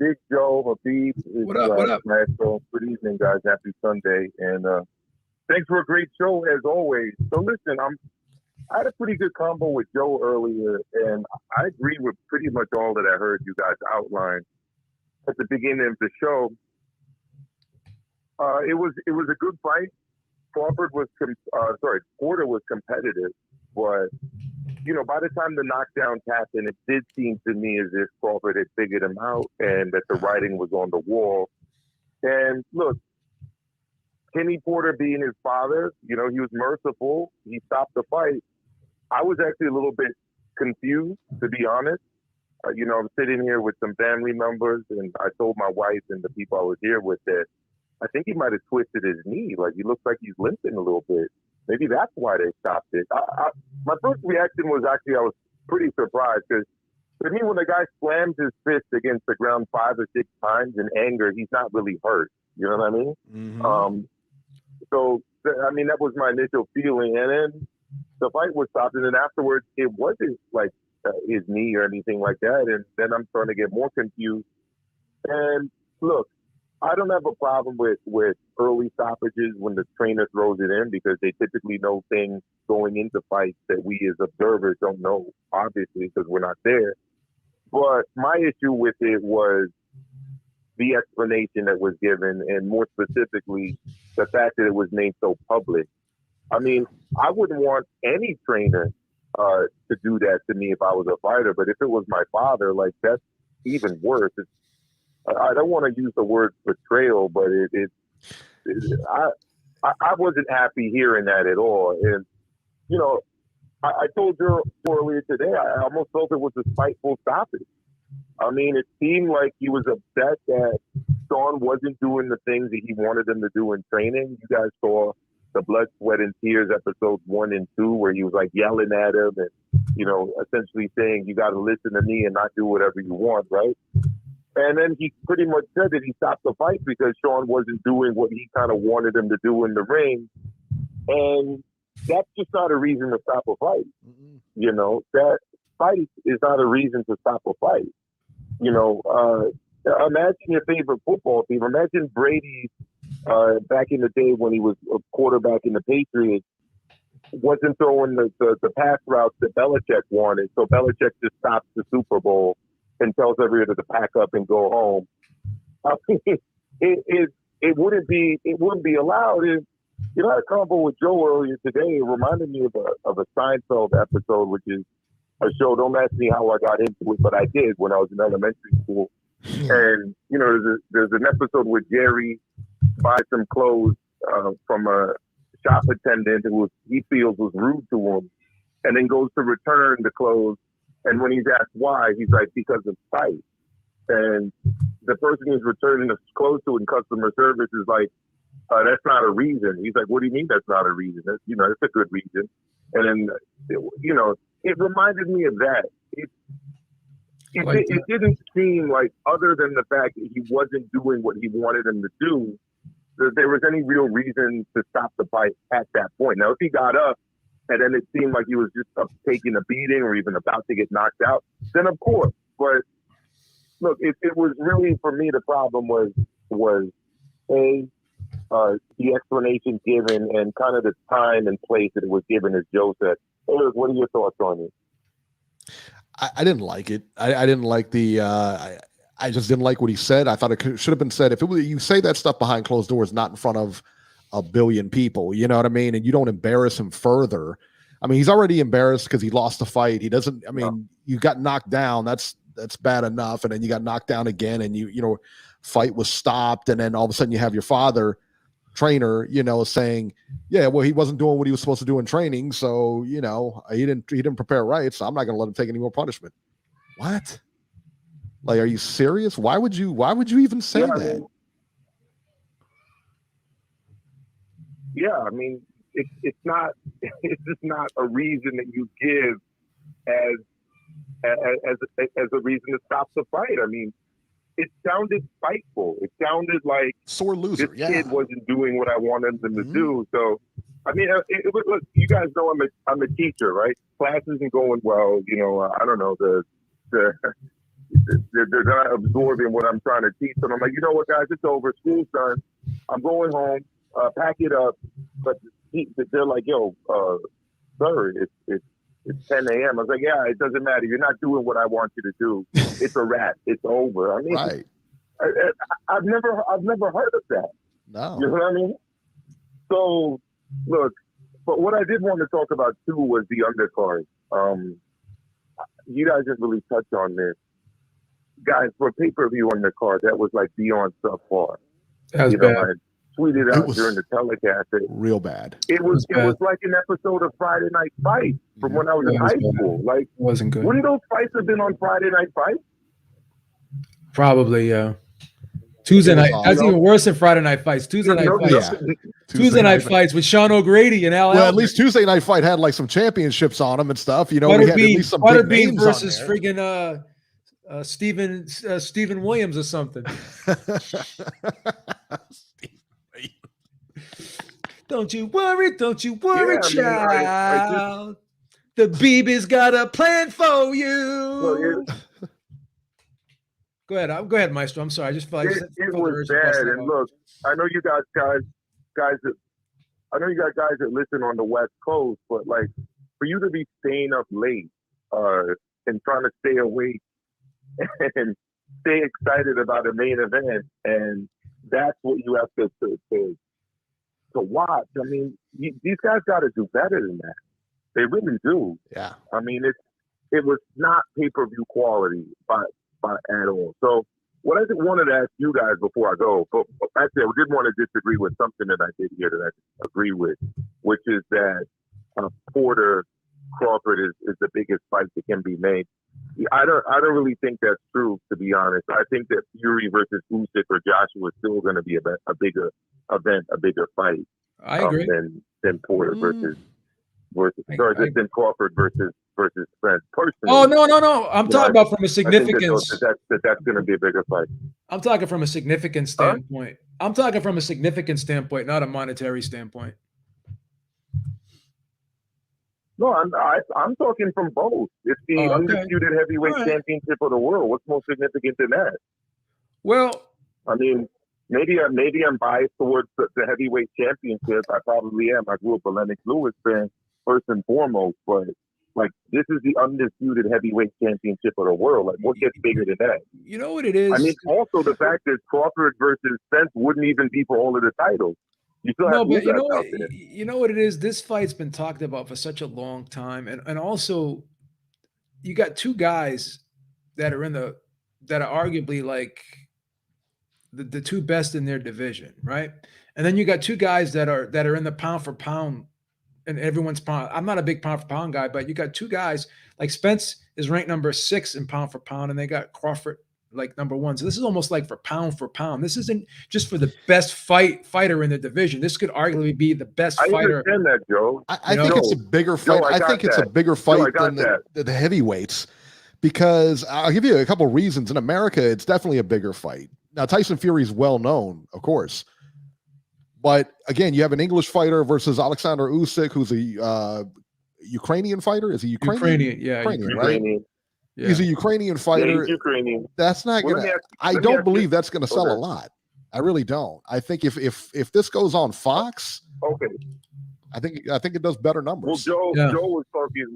Speaker 8: Big Joe, Habib.
Speaker 6: What up?
Speaker 8: So good evening, guys. Happy Sunday. And thanks for a great show, as always. So listen, I had a pretty good combo with Joe earlier, and I agree with pretty much all that I heard you guys outline at the beginning of the show. It was a good fight. Porter was competitive, but by the time the knockdowns happened, it did seem to me as if Crawford had figured him out and that the writing was on the wall. And look, Kenny Porter being his father, he was merciful. He stopped the fight. I was actually a little bit confused, to be honest. I'm sitting here with some family members, and I told my wife and the people I was here with that I think he might have twisted his knee. Like, he looks like he's limping a little bit. Maybe that's why they stopped it. My first reaction was I was pretty surprised because, to me, when a guy slams his fist against the ground 5 or 6 times in anger, he's not really hurt. You know what I mean?
Speaker 3: Mm-hmm.
Speaker 8: That was my initial feeling. And then the fight was stopped, and then afterwards, it wasn't like his knee or anything like that. And then I'm starting to get more confused. And look, I don't have a problem with early stoppages when the trainer throws it in because they typically know things going into fights that we as observers don't know, obviously, because we're not there. But my issue with it was the explanation that was given, and more specifically, the fact that it was made so public. I mean, I wouldn't want any trainer to do that to me if I was a fighter, but if it was my father, like, that's even worse. I don't want to use the word betrayal, but I wasn't happy hearing that at all. And, I told you earlier today, I almost felt it was a spiteful stoppage. I mean, it seemed like he was upset that Sean wasn't doing the things that he wanted him to do in training. You guys saw the Blood, Sweat, and Tears episodes 1 and 2, where he was like yelling at him and, essentially saying, you got to listen to me and not do whatever you want, right? And then he pretty much said that he stopped the fight because Sean wasn't doing what he kind of wanted him to do in the ring. And that's just not a reason to stop a fight.
Speaker 3: Mm-hmm.
Speaker 8: That fight is not a reason to stop a fight. Imagine your favorite football team. Imagine Brady back in the day when he was a quarterback in the Patriots wasn't throwing the pass routes that Belichick wanted. So Belichick just stops the Super Bowl and tells everybody to pack up and go home. I mean, it wouldn't be allowed. You know, I had a convo with Joe earlier today. It reminded me of a Seinfeld episode, which is a show. Don't ask me how I got into it, but I did when I was in elementary school. And you know, there's an episode where Jerry buys some clothes from a shop attendant who he feels was rude to him, and then goes to return the clothes. And when he's asked why, he's like, because of spite. And the person who's returning the clothes to in customer service is like, that's not a reason. He's like, what do you mean that's not a reason? That's, you know, it's a good reason. And then, you know, it reminded me of that. It didn't seem like, other than the fact that he wasn't doing what he wanted him to do, that there was any real reason to stop the fight at that point. Now, if he got up and then it seemed like he was just taking a beating or even about to get knocked out, then of course. But look, it was really, for me, the problem was the explanation given and kind of the time and place that it was given, as Joe said. Eric, what are your thoughts on it?
Speaker 3: I didn't like it. I didn't like the. I just didn't like what he said. I thought it should have been said. If it was, you say that stuff behind closed doors, not in front of a billion people. You know what I mean? And you don't embarrass him further. I mean, he's already embarrassed because he lost the fight. He doesn't. I mean, you got knocked down. That's bad enough. And then you got knocked down again, and you know, fight was stopped, and then all of a sudden you have your father, trainer, you know, saying, yeah, well, he wasn't doing what he was supposed to do in training, so you know, he didn't prepare right, so I'm not going to let him take any more punishment. What? Like, are you serious? Why would you even say that?
Speaker 8: I mean, it's not just not a reason that you give as a reason to stop the fight. I mean, it sounded spiteful. It sounded like
Speaker 3: sore loser.
Speaker 8: This kid wasn't doing what I wanted them to do. So, I mean, look, you guys know I'm a teacher, right? Class isn't going well. You know, I don't know, they're not absorbing what I'm trying to teach them. I'm like, you know what, guys, it's over. School's done. I'm going home. Pack it up. But they're like, yo, sir, it's 10 a.m. I was like, yeah, it doesn't matter. You're not doing what I want you to do. It's a wrap. It's over. I mean,
Speaker 3: right.
Speaker 8: I've never heard of that.
Speaker 3: No.
Speaker 8: You know what I mean? So, look, but what I did want to talk about too was the undercard. You guys didn't really touch on this. Guys, for pay-per-view undercard, that was like beyond subpar.
Speaker 6: That was bad.
Speaker 8: I tweeted out during the telecast that
Speaker 3: real bad.
Speaker 8: It was like an episode of Friday Night Fight from when I was in high school. Like, it
Speaker 6: wasn't good.
Speaker 8: Wouldn't those fights have been on Friday Night Fight?
Speaker 6: Probably, yeah. Tuesday night. That's even worse than Friday Night Fights. Tuesday night fights. Yeah. Tuesday night fights with Sean O'Grady and Al.
Speaker 3: Well, at least Tuesday Night Fight had like some championships on them and stuff. You know, we had at least some big names
Speaker 6: versus
Speaker 3: on there.
Speaker 6: friggin' Stephen Williams or something. Don't you worry, child. The BB's got a plan for you. Go ahead, Maestro. I'm sorry. I just feel like
Speaker 8: it was bad. And look, I know you got guys that listen on the West Coast, but like, for you to be staying up late and trying to stay awake and stay excited about a main event, and that's what you have to watch. I mean, these guys got to do better than that. They really do.
Speaker 3: Yeah.
Speaker 8: I mean, it was not pay-per-view quality by at all. So what I wanted to ask you guys before I go, but actually I did want to disagree with something that I did here that I agree with, which is that Porter Crawford is the biggest fight that can be made. I don't really think that's true, to be honest. I think that Fury versus Usyk or Joshua is still going to be a bigger event, a bigger fight.
Speaker 6: I agree.
Speaker 8: Than Porter versus than Crawford versus Spence. Personally,
Speaker 6: no. I'm talking about from a significance.
Speaker 8: That's going to be a bigger fight.
Speaker 6: I'm talking from a significant standpoint. I'm talking from a significant standpoint, not a monetary standpoint.
Speaker 8: No, I'm talking from both. It's the undisputed heavyweight championship of the world. What's more significant than that?
Speaker 6: Well,
Speaker 8: I mean, maybe I'm biased towards the heavyweight championship. I probably am. I grew up a Lennox Lewis fan first and foremost, but Like, this is the undisputed heavyweight championship of the world. Like, what gets bigger than that?
Speaker 6: You know what it is?
Speaker 8: I mean, also the fact that Crawford versus Spence wouldn't even be for all of the titles. You still have
Speaker 6: but
Speaker 8: you
Speaker 6: know what it is? This fight's been talked about for such a long time. And also you got two guys that are arguably like the two best in their division, right? And then you got two guys that are in the pound for pound. And everyone's pound. I'm not a big pound for pound guy, but you got two guys like Spence is ranked number 6 in pound for pound, and they got Crawford like number 1. So this is almost like for pound. This isn't just for the best fighter in the division. This could arguably be the best fighter.
Speaker 8: I understand that, Joe.
Speaker 3: I think it's a bigger fight. I think it's a bigger fight than the heavyweights, because I'll give you a couple reasons. In America, it's definitely a bigger fight. Now, Tyson Fury is well known, of course. But again, you have an English fighter versus Alexander Usyk, who's a Ukrainian fighter. Is he Ukrainian? Ukrainian, right? Yeah. He's a Ukrainian fighter.
Speaker 8: Yeah, he's Ukrainian.
Speaker 3: That's not gonna. I don't believe that's gonna sell a lot. I really don't. I think if this goes on Fox,
Speaker 8: okay,
Speaker 3: I think it does better numbers.
Speaker 8: Well, Joe was talking.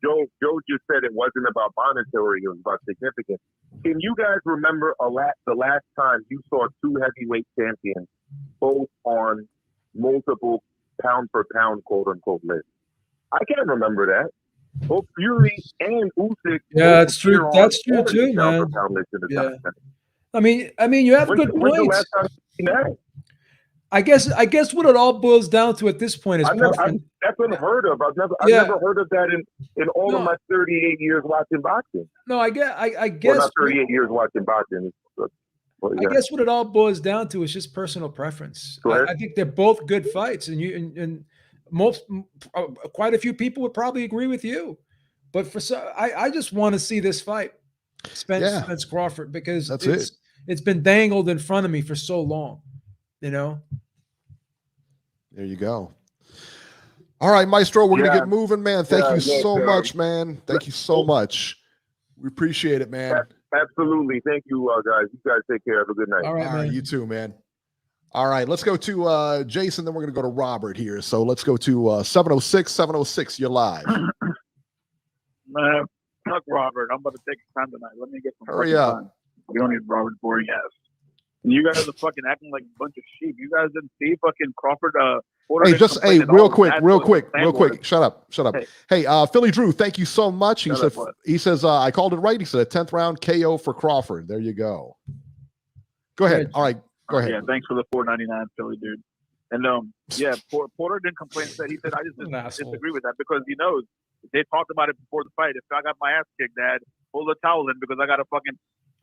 Speaker 8: Joe just said it wasn't about monetary; it was about significance. Can you guys remember the last time you saw two heavyweight champions both on multiple pound for pound quote unquote lists? I can't remember that. Both Fury and Usyk.
Speaker 6: Yeah, that's true. That's true too, man. Yeah. I mean, you have good points. I guess what it all boils down to at this point is
Speaker 8: that's unheard of. I've never heard of that in all of my 38 years watching boxing.
Speaker 6: No, I guess
Speaker 8: well, not 38 years watching boxing.
Speaker 6: I guess what it all boils down to is just personal preference. I think they're both good fights, and quite a few people would probably agree with you. But I just want to see this fight, Spence Crawford, because it's been dangled in front of me for so long. You know.
Speaker 3: There you go. All right, Maestro, we're gonna get moving, man. Thank you so much, man. Thank you so much. We appreciate it, man.
Speaker 8: Absolutely. Thank you, guys. You guys take care. Have a good night.
Speaker 6: All right,
Speaker 3: you too, man. All right, let's go to Jason, then we're going to go to Robert here. So let's go to 706. 706, you're live.
Speaker 9: Man, fuck Robert. I'm about to take his time tonight. Let me get some
Speaker 3: Hurry up.
Speaker 9: time. We don't need Robert's boring ass. You guys are fucking acting like a bunch of sheep. You guys didn't see fucking Crawford
Speaker 3: Hey, real quick. Shut up. Hey, Philly Drew, thank you so much. He says I called it right. He said a 10th round KO for Crawford. There you go. Go ahead. All right, go ahead.
Speaker 9: Yeah, thanks for the $4.99, Philly dude. And Porter didn't complain. He said I just disagree with that because he knows they talked about it before the fight. If I got my ass kicked, Dad, pull the towel in because I got a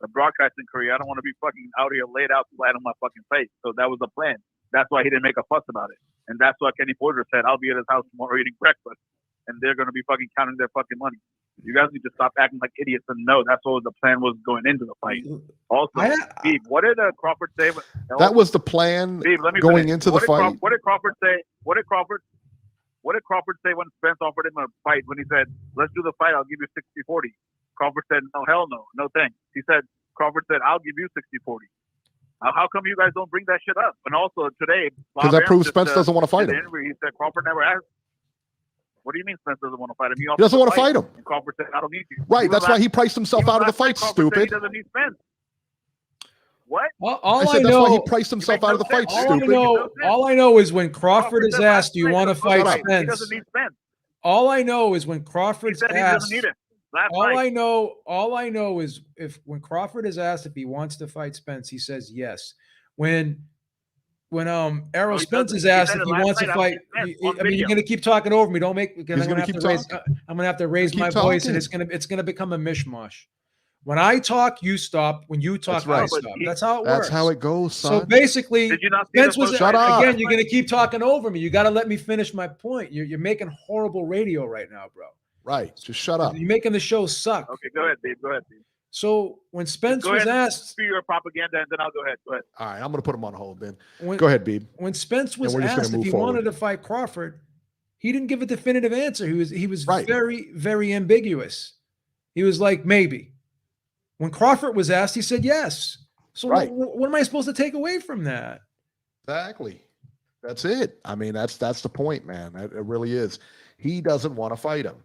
Speaker 9: broadcasting career. I don't want to be fucking out here laid out flat on my fucking face. So that was the plan. That's why he didn't make a fuss about it. And that's why Kenny Porter said, I'll be at his house tomorrow eating breakfast. And they're going to be fucking counting their fucking money. You guys need to stop acting like idiots and know that's what the plan was going into the fight. Also, Steve, what did Crawford say?
Speaker 3: That was the plan going into the fight.
Speaker 9: What did Crawford say? What did Crawford say when Spence offered him a fight? When he said, let's do the fight, I'll give you 60-40. Crawford said, no, hell no. No thanks. Crawford said, I'll give you 60-40. How come you guys don't bring that shit up? And also today,
Speaker 3: because that proves Spence doesn't want to fight him.
Speaker 9: He said Crawford never asked. What do you mean Spence doesn't want to fight him?
Speaker 3: He doesn't want to fight him.
Speaker 9: And Crawford said, I don't need you.
Speaker 3: Right. That's why he priced himself out of the fight, stupid.
Speaker 9: He doesn't need Spence. What?
Speaker 3: That's why he priced himself out of the fight, stupid.
Speaker 6: All I know is when Crawford is asked, do you want to fight Spence?
Speaker 9: He doesn't need Spence.
Speaker 6: All I know is when Crawford's asked.
Speaker 9: He doesn't need him.
Speaker 6: All I know is when Crawford is asked if he wants to fight Spence, he says yes. When Errol Spence is asked if he wants to fight, you're going to keep talking over me. Don't make. I'm going to have to raise my voice, and it's going to become a mishmash. When I talk, you stop. When you talk, I stop. That's how it works.
Speaker 3: That's how it goes, son.
Speaker 6: So basically, Spence was
Speaker 3: shut up.
Speaker 6: Again, you're going to keep talking over me. You got to let me finish my point. You're making horrible radio right now, bro.
Speaker 3: Right. Just shut up.
Speaker 6: You're making the show suck.
Speaker 9: Okay, go ahead, Dave.
Speaker 6: So when Spence was asked,
Speaker 9: do your propaganda, and then I'll go ahead. Go ahead.
Speaker 3: All right, I'm going to put him on hold then. Go ahead, Beeb.
Speaker 6: When Spence was asked if he wanted to fight Crawford, he didn't give a definitive answer. He was very, very ambiguous. He was like, maybe. When Crawford was asked, he said yes. So what am I supposed to take away from that?
Speaker 3: Exactly. That's it. I mean, that's the point, man. It really is. He doesn't want to fight him.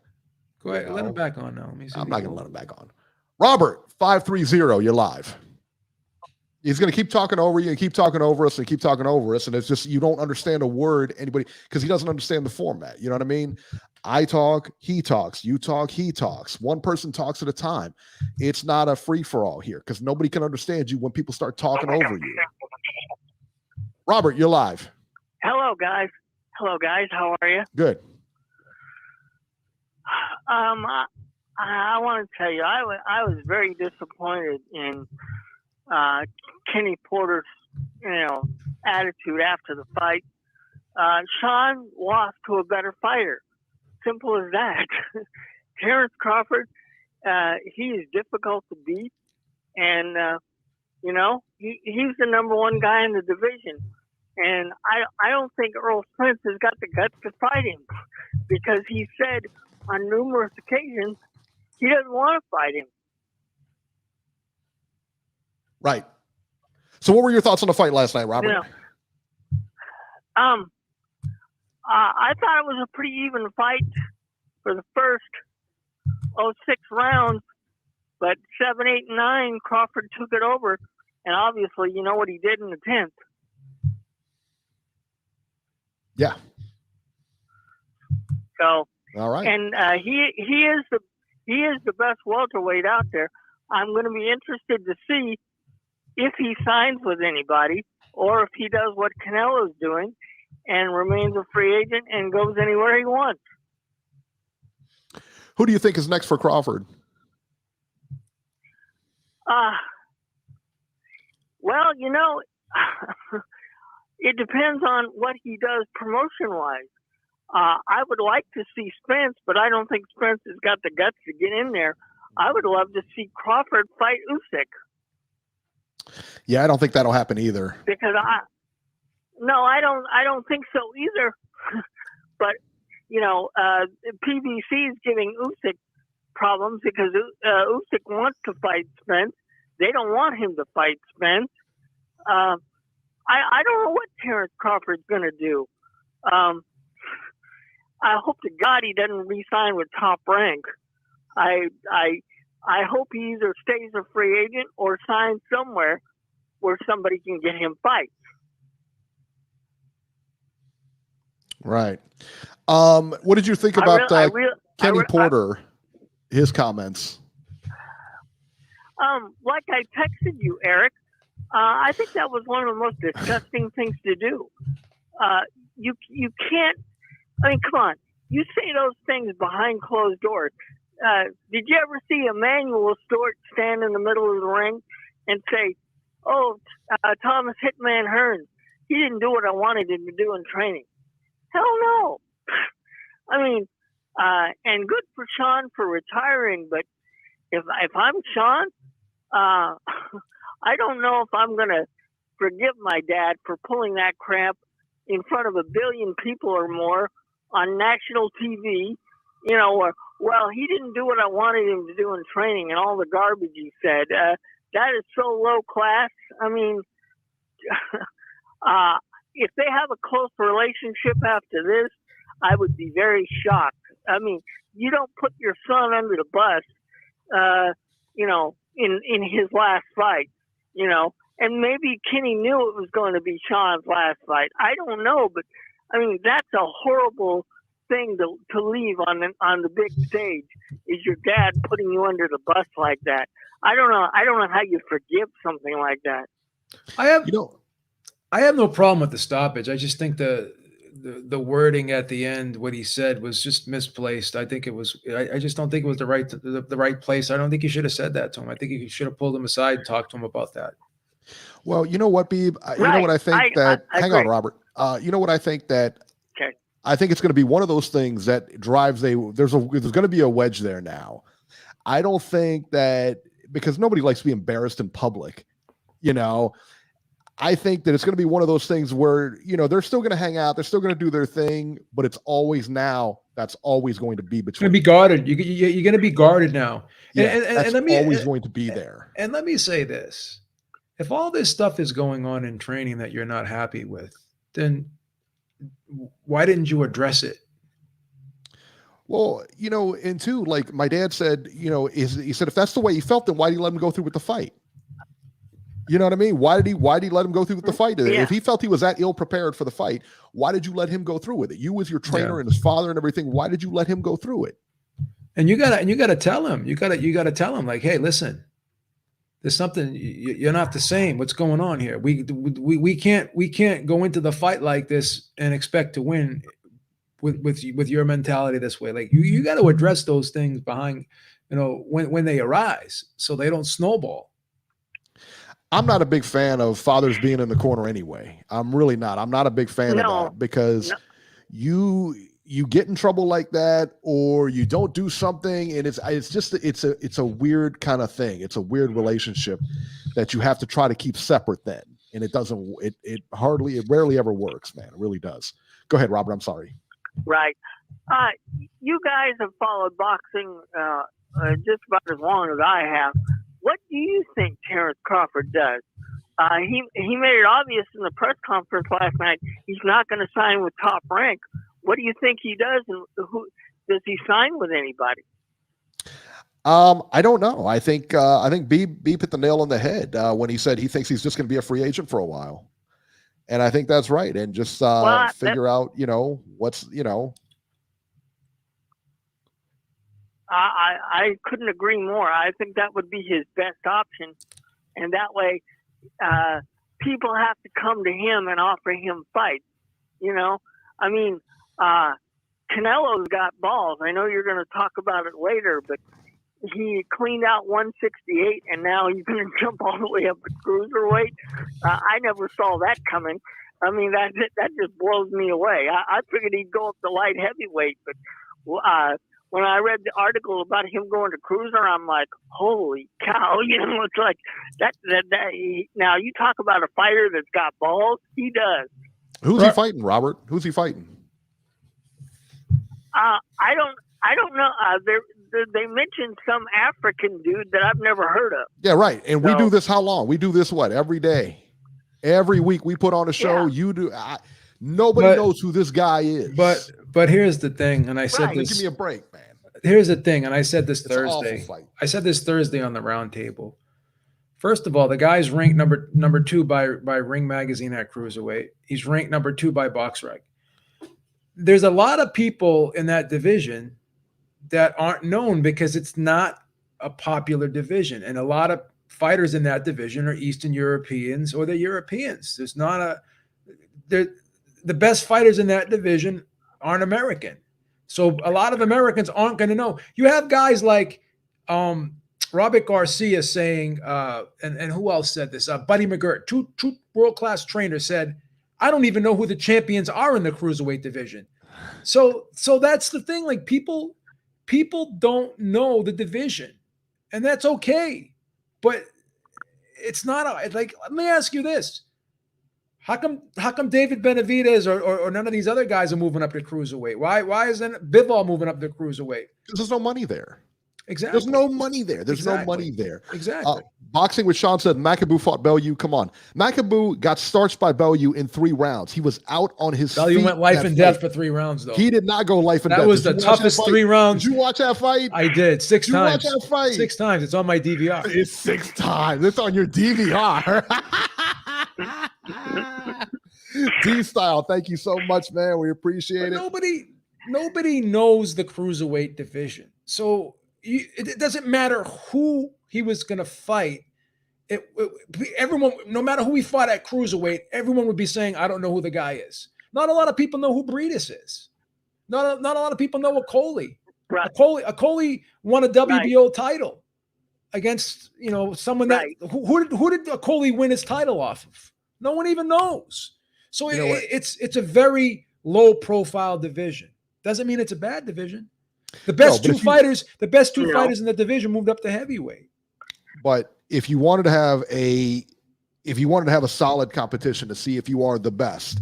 Speaker 6: Go ahead. Let him back on now. Let me see.
Speaker 3: I'm not going to let him back on. Robert, 530, you're live. He's going to keep talking over you and keep talking over us and keep talking over us. And it's just, you don't understand a word anybody, because he doesn't understand the format. You know what I mean? I talk, he talks. You talk, he talks. One person talks at a time. It's not a free-for-all here because nobody can understand you when people start talking over you. Robert, you're live.
Speaker 7: Hello, guys. How are you?
Speaker 3: Good.
Speaker 7: I want to tell you, I was very disappointed in Kenny Porter's, attitude after the fight. Sean lost to a better fighter. Simple as that. Terrence Crawford, he is difficult to beat, and he's the number one guy in the division. And I don't think Earl Spence has got the guts to fight him because he said on numerous occasions he doesn't want to fight him.
Speaker 3: Right. So what were your thoughts on the fight last night, Robert?
Speaker 7: I thought it was a pretty even fight for the first 6 rounds, but 7, 8, and 9, Crawford took it over, and obviously you know what he did in the 10th.
Speaker 3: Yeah.
Speaker 7: So,
Speaker 3: all right.
Speaker 7: And he is the best welterweight out there. I'm going to be interested to see if he signs with anybody or if he does what Canelo's doing and remains a free agent and goes anywhere he wants.
Speaker 3: Who do you think is next for Crawford?
Speaker 7: Well, it depends on what he does promotion-wise. I would like to see Spence, but I don't think Spence has got the guts to get in there. I would love to see Crawford fight Usyk.
Speaker 3: Yeah, I don't think that'll happen either.
Speaker 7: Because I don't think so either. But PBC is giving Usyk problems because Usyk wants to fight Spence. They don't want him to fight Spence. I don't know what Terrence Crawford's going to do. I hope to God he doesn't re-sign with Top Rank. I hope he either stays a free agent or signs somewhere where somebody can get him fights.
Speaker 3: Right. What did you think about Kenny Porter, his comments?
Speaker 7: Like I texted you, Eric, I think that was one of the most disgusting things to do. You can't, come on. You say those things behind closed doors. Did you ever see Emmanuel Stewart stand in the middle of the ring and say, Thomas Hitman Hearns, he didn't do what I wanted him to do in training? Hell no. And good for Sean for retiring, but if I'm Sean, I don't know if I'm going to forgive my dad for pulling that crap in front of 1 billion people or more on national TV, or, he didn't do what I wanted him to do in training and all the garbage he said. That is so low class. If they have a close relationship after this, I would be very shocked. You don't put your son under the bus, in his last fight, and maybe Kenny knew it was going to be Sean's last fight. I don't know, but that's a horrible thing to leave on the big stage, is your dad putting you under the bus like that. I don't know how you forgive something like that.
Speaker 6: I have no problem with the stoppage. I just think the wording at the end, what he said, was just misplaced. I think it was. I just don't think it was the right place. I don't think he should have said that to him. I think he should have pulled him aside and talked to him about that.
Speaker 3: Well, you know what, Beeb? You know what I think hang on, Robert. You know what I think that.
Speaker 7: Okay.
Speaker 3: I think it's going to be one of those things that drives there's going to be a wedge there now. I don't think that, because nobody likes to be embarrassed in public, I think that it's going to be one of those things where, they're still going to hang out. They're still going to do their thing, but it's always now. That's always going to be between.
Speaker 6: It's going to be guarded. You're going to be guarded now.
Speaker 3: Yeah, and that's always going to be there.
Speaker 6: And let me say this. If all this stuff is going on in training that you're not happy with, then why didn't you address it?
Speaker 3: Well, and two, like my dad said, he said, if that's the way he felt, then why did he let him go through with the fight? You know what I mean? Why did he let him go through with the fight?
Speaker 7: Yeah.
Speaker 3: If he felt he was that ill prepared for the fight, why did you let him go through with it? You as your trainer and his father and everything, why did you let him go through it?
Speaker 6: And you gotta tell him, you gotta tell him, like, hey, listen, there's something, you're not the same. What's going on here? We can't go into the fight like this and expect to win with your mentality this way. Like you got to address those things behind, when they arise, so they don't snowball.
Speaker 3: I'm not a big fan of fathers being in the corner anyway. I'm really not. I'm not a big fan of that because you get in trouble like that, or you don't do something, and it's a weird kind of thing. It's a weird relationship that you have to try to keep separate then, and it rarely ever works, man. It really does. Go ahead, Robert. I'm sorry. Right.
Speaker 7: You guys have followed boxing just about as long as I have. What do you think Terrence Crawford does? He made it obvious in the press conference last night he's not going to sign with Top Rank. What do you think he does, and who does he sign with anybody?
Speaker 3: I don't know. I think Beeb hit the nail on the head when he said he thinks he's just going to be a free agent for a while, and I think that's right. And just figure out, what's.
Speaker 7: I couldn't agree more. I think that would be his best option, and that way, people have to come to him and offer him fights. I mean, Canelo's got balls. I know you're going to talk about it later, but he cleaned out 168, and now he's going to jump all the way up to cruiserweight. I never saw that coming. I mean, that just blows me away. I figured he'd go up to light heavyweight, but when I read the article about him going to cruiser, I'm like, holy cow! It's like that. Now you talk about a fighter that's got balls. He does.
Speaker 3: Who's he fighting, Robert? Who's he fighting?
Speaker 7: I don't know. They mentioned some African dude that I've never heard of.
Speaker 3: Yeah, right. And we do this how long? We do this every day, every week. We put on a show. Yeah. You do. Nobody knows who this guy is.
Speaker 6: But here's the thing, and I said this.
Speaker 3: Give me a break, man.
Speaker 6: Here's the thing, and I said this Thursday. I said this Thursday on the round table. First of all, the guy's ranked number 2 by Ring Magazine at cruiserweight. He's ranked number 2 by BoxRec. There's a lot of people in that division that aren't known because it's not a popular division, and a lot of fighters in that division are Eastern Europeans or they're Europeans. There's not the best fighters in that division aren't American. So a lot of Americans aren't going to know. You have guys like Robert Garcia saying, and who else said this? Buddy McGirt, two world-class trainers said, I don't even know who the champions are in the cruiserweight division. So that's the thing. Like people don't know the division, and that's okay. But it's not like, let me ask you this. How come David Benavidez or none of these other guys are moving up to cruiserweight? Why isn't Bivol moving up to cruiserweight?
Speaker 3: Because there's no money there.
Speaker 6: Exactly.
Speaker 3: There's no money there. There's no money there.
Speaker 6: Exactly.
Speaker 3: Boxing with Sean said Makabu fought Bellew. Come on. Makabu got starched by Bellew in 3 rounds. He was out on his feet.
Speaker 6: Bellew went life and death for 3 rounds, though.
Speaker 3: He did not go life and death.
Speaker 6: That was the toughest 3 rounds.
Speaker 3: Did you watch that fight?
Speaker 6: I did. 6 times.
Speaker 3: Did you watch that fight?
Speaker 6: 6 times. It's on my DVR.
Speaker 3: It's 6 times. It's on your DVR. D-Style, thank you so much, man. We appreciate it.
Speaker 6: Nobody knows the cruiserweight division. So it doesn't matter who he was going to fight. Everyone, no matter who he fought at cruiserweight, everyone would be saying, I don't know who the guy is. Not a lot of people know who Breedis is. Not a lot of people know Okoli. Right. Okoli won a WBO title against, someone that who did Okoli win his title off of? No one even knows. So it's a very low profile division. Doesn't mean it's a bad division. The best two fighters in the division moved up to heavyweight.
Speaker 3: But if you wanted to have a solid competition to see if you are the best,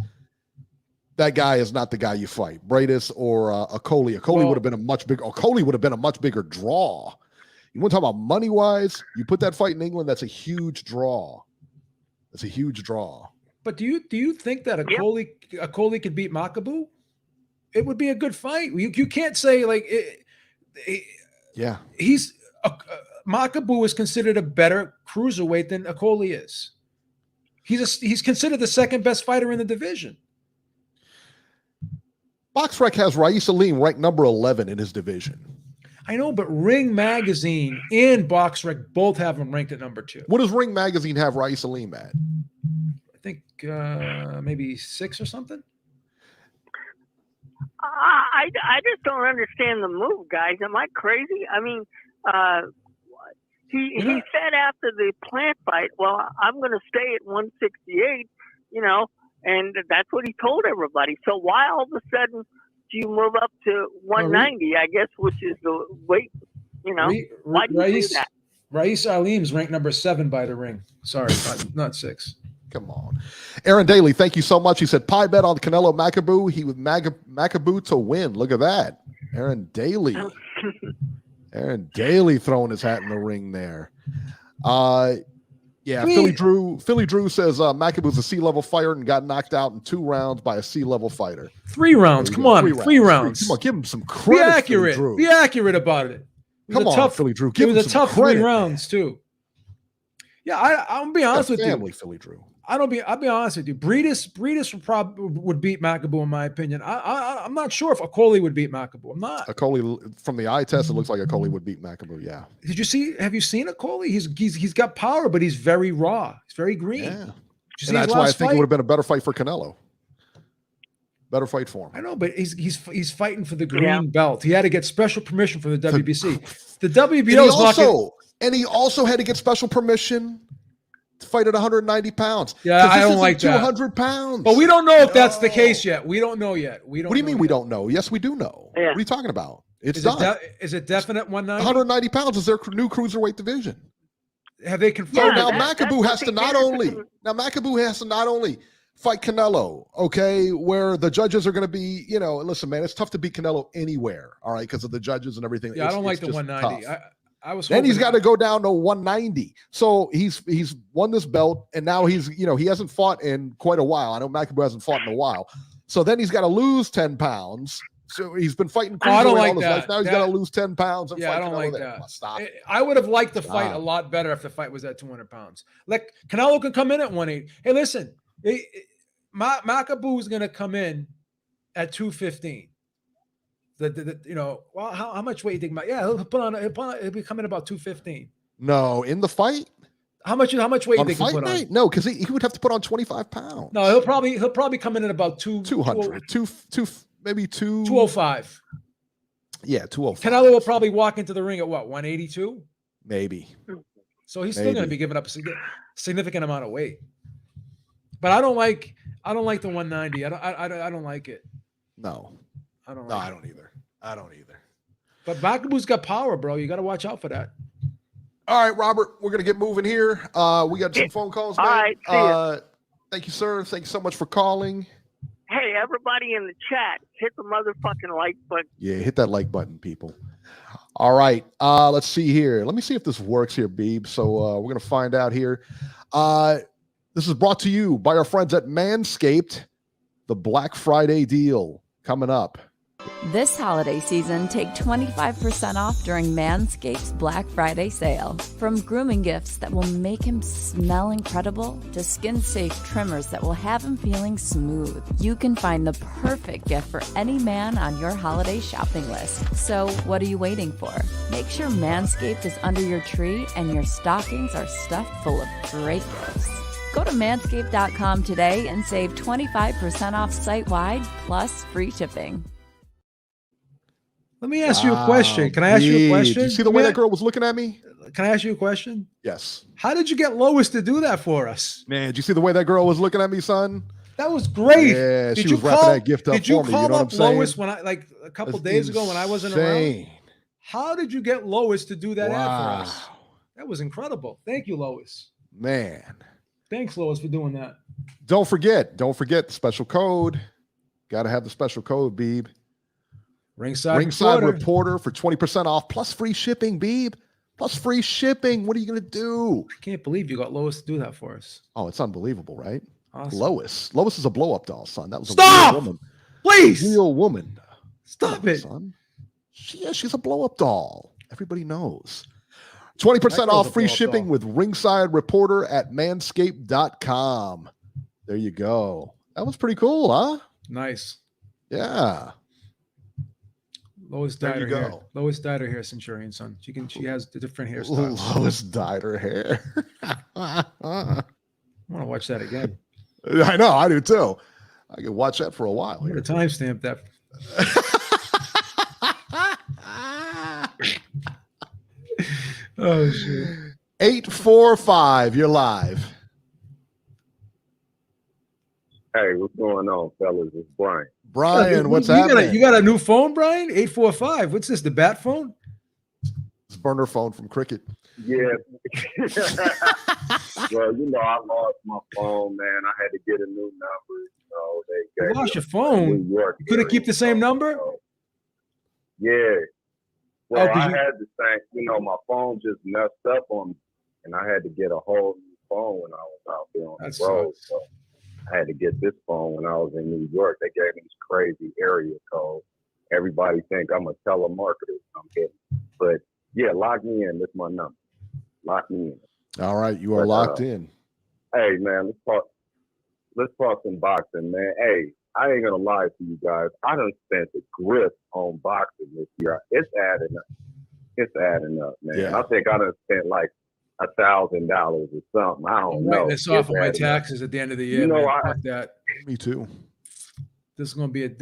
Speaker 3: that guy is not the guy you fight. Breidis or Okoli. Okoli would have been a much bigger draw. You want to talk about money wise? You put that fight in England, that's a huge draw. That's a huge draw.
Speaker 6: But do you think that Okoli could beat Makabu? it would be a good fight. You can't say like he's Makabu is considered a better cruiserweight than Okolie is. He's considered the second best fighter in the division.
Speaker 3: BoxRec has Alim ranked number 11 in his division.
Speaker 6: I know, but Ring Magazine and BoxRec both have him ranked at number 2.
Speaker 3: What does Ring Magazine have Alim at?
Speaker 6: I think maybe 6 or something.
Speaker 7: I just don't understand the move, guys. Am I crazy? I mean, he said after the Plant fight, well, I'm going to stay at 168, and that's what he told everybody. So why all of a sudden do you move up to 190, I guess, which is the weight, why do you do that?
Speaker 3: Alim's
Speaker 6: ranked number 7 by the Ring. Sorry, not 6.
Speaker 3: Come on. Aaron Daly, thank you so much. He said, pie bet on Canelo Makabu. He with Makabu to win. Look at that. Aaron Daly. Aaron Daly throwing his hat in the ring there. Philly Drew says Makabu's a C-level fighter and got knocked out in 2 rounds by a C-level fighter.
Speaker 6: 3 rounds. Come on. 3 rounds.
Speaker 3: Come on, give him some credit.
Speaker 6: Be accurate. Be accurate about it.
Speaker 3: Come on, Philly Drew. Give him some
Speaker 6: tough
Speaker 3: credit.
Speaker 6: 3 rounds too. Yeah, I'll be honest with you.
Speaker 3: Philly Drew.
Speaker 6: I'll be honest with you. Breedis would beat Makabu in my opinion. I'm not sure if Okolie would beat Makabu. I'm not.
Speaker 3: Okolie, from the eye test, it looks like Okolie would beat Makabu. Yeah.
Speaker 6: Have you seen Okolie? He's got power, but he's very raw. He's very green.
Speaker 3: Yeah. And that's why I think it would have been a better fight for Canelo. Better fight for him.
Speaker 6: I know, but he's fighting for the green belt. He had to get special permission from the WBC. The WBO is not.
Speaker 3: And he also had to get special permission to fight at 190 pounds.
Speaker 6: Yeah, I don't like
Speaker 3: 200 pounds.
Speaker 6: But we don't know if that's the case yet. We don't know yet.
Speaker 3: What do you mean we don't know? Yes, we do know. Yeah. What are you talking about? It's done.
Speaker 6: Is it definite 190?
Speaker 3: 190 pounds is their new cruiserweight division.
Speaker 6: Have they confirmed?
Speaker 3: Now Makabu has to not only fight Canelo, okay, where the judges are going to be, listen, man, it's tough to beat Canelo anywhere, all right, because of the judges and everything.
Speaker 6: Yeah, I don't like the 190.
Speaker 3: Then he's got to go down to 190. So he's won this belt, and now he hasn't fought in quite a while. I know Makabu hasn't fought in a while. So then he's got to lose 10 pounds. So he's been fighting cruiserweight all his life. Now he's got to lose 10 pounds. And fight
Speaker 6: I don't
Speaker 3: Canelo
Speaker 6: like
Speaker 3: there.
Speaker 6: that.
Speaker 3: Stop.
Speaker 6: I would have liked the fight a lot better if the fight was at 200 pounds. Like Canelo can come in at 180. Hey, listen, Makabu is going to come in at 215. How much weight you think about? Yeah, he'll be coming about 215.
Speaker 3: No, in the fight.
Speaker 6: How much weight you think he'll put on?
Speaker 3: No, because he would have to put on 25 pounds.
Speaker 6: No, he'll probably come in at about
Speaker 3: 200, maybe
Speaker 6: 205.
Speaker 3: Yeah, 205.
Speaker 6: Canelo will probably walk into the ring at what, 182?
Speaker 3: Maybe.
Speaker 6: So he's still going to be giving up a significant amount of weight. But I don't like the 190. I don't like it.
Speaker 3: No.
Speaker 6: I don't
Speaker 3: either. I don't either.
Speaker 6: But Makabu's got power, bro. You got to watch out for that.
Speaker 3: All right, Robert, we're going to get moving here. We got some phone calls.
Speaker 7: All right, see ya.
Speaker 3: Thank you, sir. Thank you so much for calling.
Speaker 7: Hey, everybody in the chat, hit the motherfucking like button.
Speaker 3: Yeah, hit that like button, people. All right, let's see here. Let me see if this works here, Beeb. So we're going to find out here. This is brought to you by our friends at Manscaped, the Black Friday deal coming up.
Speaker 10: This holiday season, take 25% off during Manscaped's Black Friday sale. From grooming gifts that will make him smell incredible to skin-safe trimmers that will have him feeling smooth, you can find the perfect gift for any man on your holiday shopping list. So what are you waiting for? Make sure Manscaped is under your tree and your stockings are stuffed full of great gifts. Go to manscaped.com today and save 25% off site-wide plus free shipping.
Speaker 6: Let me ask you a question. Can I ask you a question?
Speaker 3: Did you see the way that girl was looking at me?
Speaker 6: Can I ask you a question?
Speaker 3: Yes.
Speaker 6: How did you get Lois to do that for us?
Speaker 3: Man, did you see the way that girl was looking at me, son?
Speaker 6: That was great.
Speaker 3: Yeah, she was wrapping that gift up for me.
Speaker 6: Did you call up Lois
Speaker 3: when
Speaker 6: a couple days ago when I wasn't around? How did you get Lois to do that ad for us? That was incredible. Thank you, Lois.
Speaker 3: Man.
Speaker 6: Thanks, Lois, for doing that.
Speaker 3: Don't forget the special code. Got to have the special code, Beeb.
Speaker 6: Ringside
Speaker 3: Reporter for 20% off plus free shipping, Beeb. Plus free shipping. What are you going to do?
Speaker 6: I can't believe you got Lois to do that for us.
Speaker 3: Oh, it's unbelievable, right?
Speaker 6: Awesome.
Speaker 3: Lois is a blow-up doll, son. That was
Speaker 6: Stop!
Speaker 3: a real woman.
Speaker 6: Please.
Speaker 3: Real woman.
Speaker 6: Stop it.
Speaker 3: Son. She's a blow-up doll. Everybody knows. 20% off free shipping with Ringside Reporter at manscaped.com. There you go. That was pretty cool, huh?
Speaker 6: Nice.
Speaker 3: Yeah.
Speaker 6: Lois dyed her hair. Lois dyed her hair, Centurion, son. She has the different hairstyles.
Speaker 3: Lois dyed her hair.
Speaker 6: I want to watch that again.
Speaker 3: I know, I do too. I could watch that for a while.
Speaker 6: I'm going to timestamp that. Oh shit.
Speaker 3: 845, you're live.
Speaker 8: Hey, what's going on, fellas? It's Brian.
Speaker 3: Brian, what's happening?
Speaker 6: You got a new phone, Brian? 845. What's this? The bat phone?
Speaker 3: It's a burner phone from Cricket.
Speaker 8: Yeah. Well, I lost my phone, man. I had to get a new number. They
Speaker 6: You lost your phone. You couldn't keep the same number?
Speaker 8: Yeah. Well, I
Speaker 6: you-
Speaker 8: had the same, my phone just messed up on me, and I had to get a whole new phone when I was out there on the road. So I had to get this phone when I was in New York. They gave me this crazy area code. Everybody think I'm a telemarketer. I'm kidding. But yeah, lock me in. That's my number. Lock me in.
Speaker 3: All right, you are locked in.
Speaker 8: Hey, man, let's talk some boxing, man. Hey, I ain't gonna lie to you guys. I done spent the grip on boxing this year. It's adding up, man.
Speaker 3: Yeah.
Speaker 8: I think I done spent like $1,000 or something. I don't know.
Speaker 6: Write this off on my taxes at the end of the year. Fuck that.
Speaker 3: Me too.
Speaker 6: This is gonna be an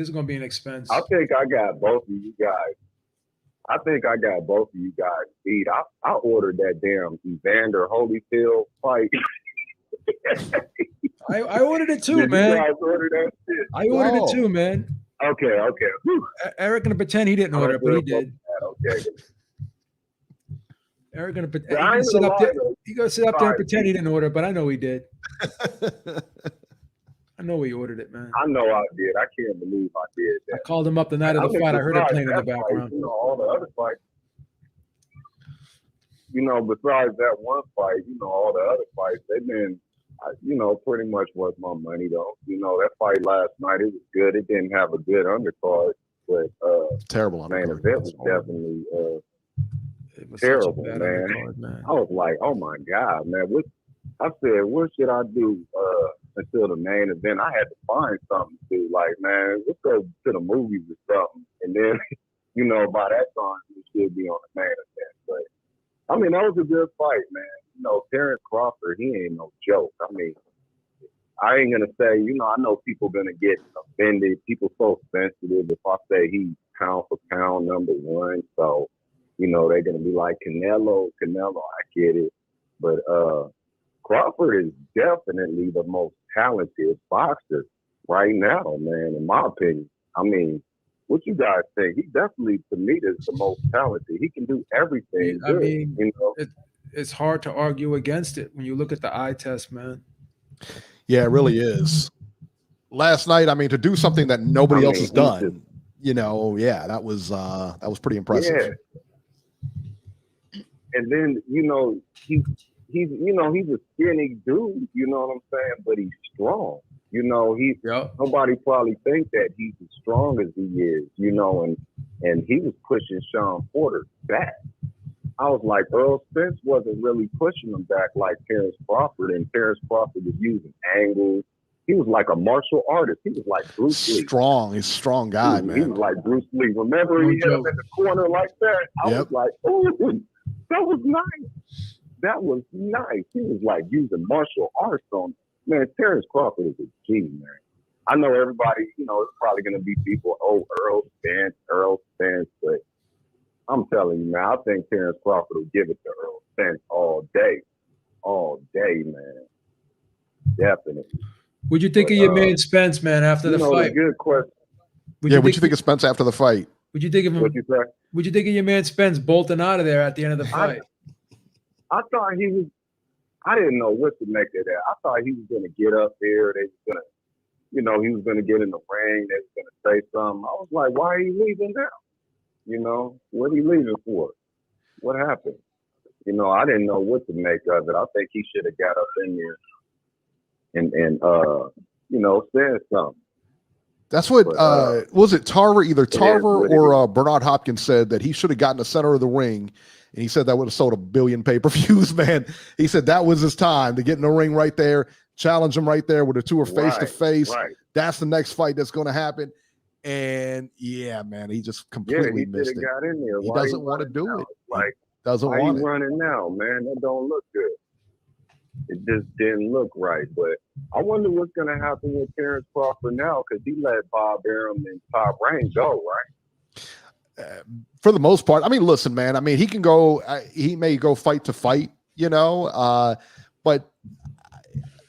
Speaker 6: expense.
Speaker 8: I think I got both of you guys. Beat. I ordered that damn Evander Holyfield fight.
Speaker 6: I ordered it too,
Speaker 8: Did
Speaker 6: man.
Speaker 8: You guys order that shit?
Speaker 6: I ordered it too, man.
Speaker 8: Okay. Whew.
Speaker 6: Eric gonna pretend he didn't order it, but he did.
Speaker 8: Okay.
Speaker 6: Eric gonna pretend he gonna sit up there and pretend he didn't order it, but I know he did. I know he ordered it, man.
Speaker 8: I know I did. I can't believe I did that.
Speaker 6: I called him up the night of the fight. I heard it playing in the background.
Speaker 8: All the other fights. Besides that one fight, all the other fights, they've been, pretty much worth my money, though. That fight last night, it was good. It didn't have a good undercard, but
Speaker 3: terrible
Speaker 8: main
Speaker 3: undercard.
Speaker 8: event was definitely
Speaker 6: It was
Speaker 8: terrible,
Speaker 6: such a bad
Speaker 8: man.
Speaker 6: undercard, man.
Speaker 8: I was like, oh my God, man. I said, what should I do until the main event? I had to find something to do. Like, man, let's go to the movies or something. And then, by that time, we should be on the main event. But, I mean, that was a good fight, man. Terrence Crawford, he ain't no joke. I mean, I ain't going to say, I know people going to get offended. People so sensitive if I say he's pound for pound number one. So, they're going to be like, Canelo, I get it. But Crawford is definitely the most talented boxer right now, man, in my opinion. I mean, what you guys think? He definitely, to me, is the most talented. He can do everything
Speaker 6: I
Speaker 8: good,
Speaker 6: mean, it's hard to argue against it when you look at the eye test, man.
Speaker 3: Yeah, it really is. Last night, I mean, to do something that nobody else has done, that was pretty impressive.
Speaker 8: Yeah. And then, he's a skinny dude, you know what I'm saying? But he's strong. Nobody probably think that he's as strong as he is, and he was pushing Sean Porter back. I was like, Earl Spence wasn't really pushing him back like Terrence Crawford, and Terrence Crawford was using angles. He was like a martial artist. He was like Bruce Lee.
Speaker 3: He's a strong guy, man.
Speaker 8: He was like Bruce Lee. Remember he hit him in the corner like that? I was like, oh, that was nice. That was nice. He was like using martial arts on him. Man, Terrence Crawford is a G, man. I know everybody, it's probably going to be people, Earl Spence, but I'm telling you, man, I think Terrence Crawford will give it to Earl Spence all day, man. Definitely.
Speaker 6: What'd you think of your man Spence, man, after the fight?
Speaker 8: Good question.
Speaker 3: What'd you think of Spence after the fight?
Speaker 6: What'd you think of him?
Speaker 8: What'd you say?
Speaker 6: What'd you think of your man Spence bolting out of there at the end of the fight?
Speaker 8: I thought I didn't know what to make of that. I thought he was going to get up there. They was going to, he was going to get in the ring. They was going to say something. I was like, why are you leaving now? What are you leaving for? What happened? I didn't know what to make of it. I think he should have got up in there and said something.
Speaker 3: That's what was it? Tarver, either Tarver or
Speaker 8: is.
Speaker 3: Bernard Hopkins said that he should have gotten the center of the ring, and he said that would have sold 1 billion pay-per-views. Man, he said that was his time to get in the ring right there, challenge him right there with the two are face to face. That's the next fight that's going to happen. And yeah, man, he just completely missed it.
Speaker 8: Got in there.
Speaker 3: He doesn't want to do it.
Speaker 8: Like,
Speaker 3: doesn't
Speaker 8: why
Speaker 3: want
Speaker 8: you running now, man? That don't look good. It just didn't look right. But I wonder what's going to happen with Terrence Crawford now, because he let Bob Arum and Top Rank go, right?
Speaker 3: For the most part. I mean, listen, man. I mean, he can go. He may go fight to fight, but.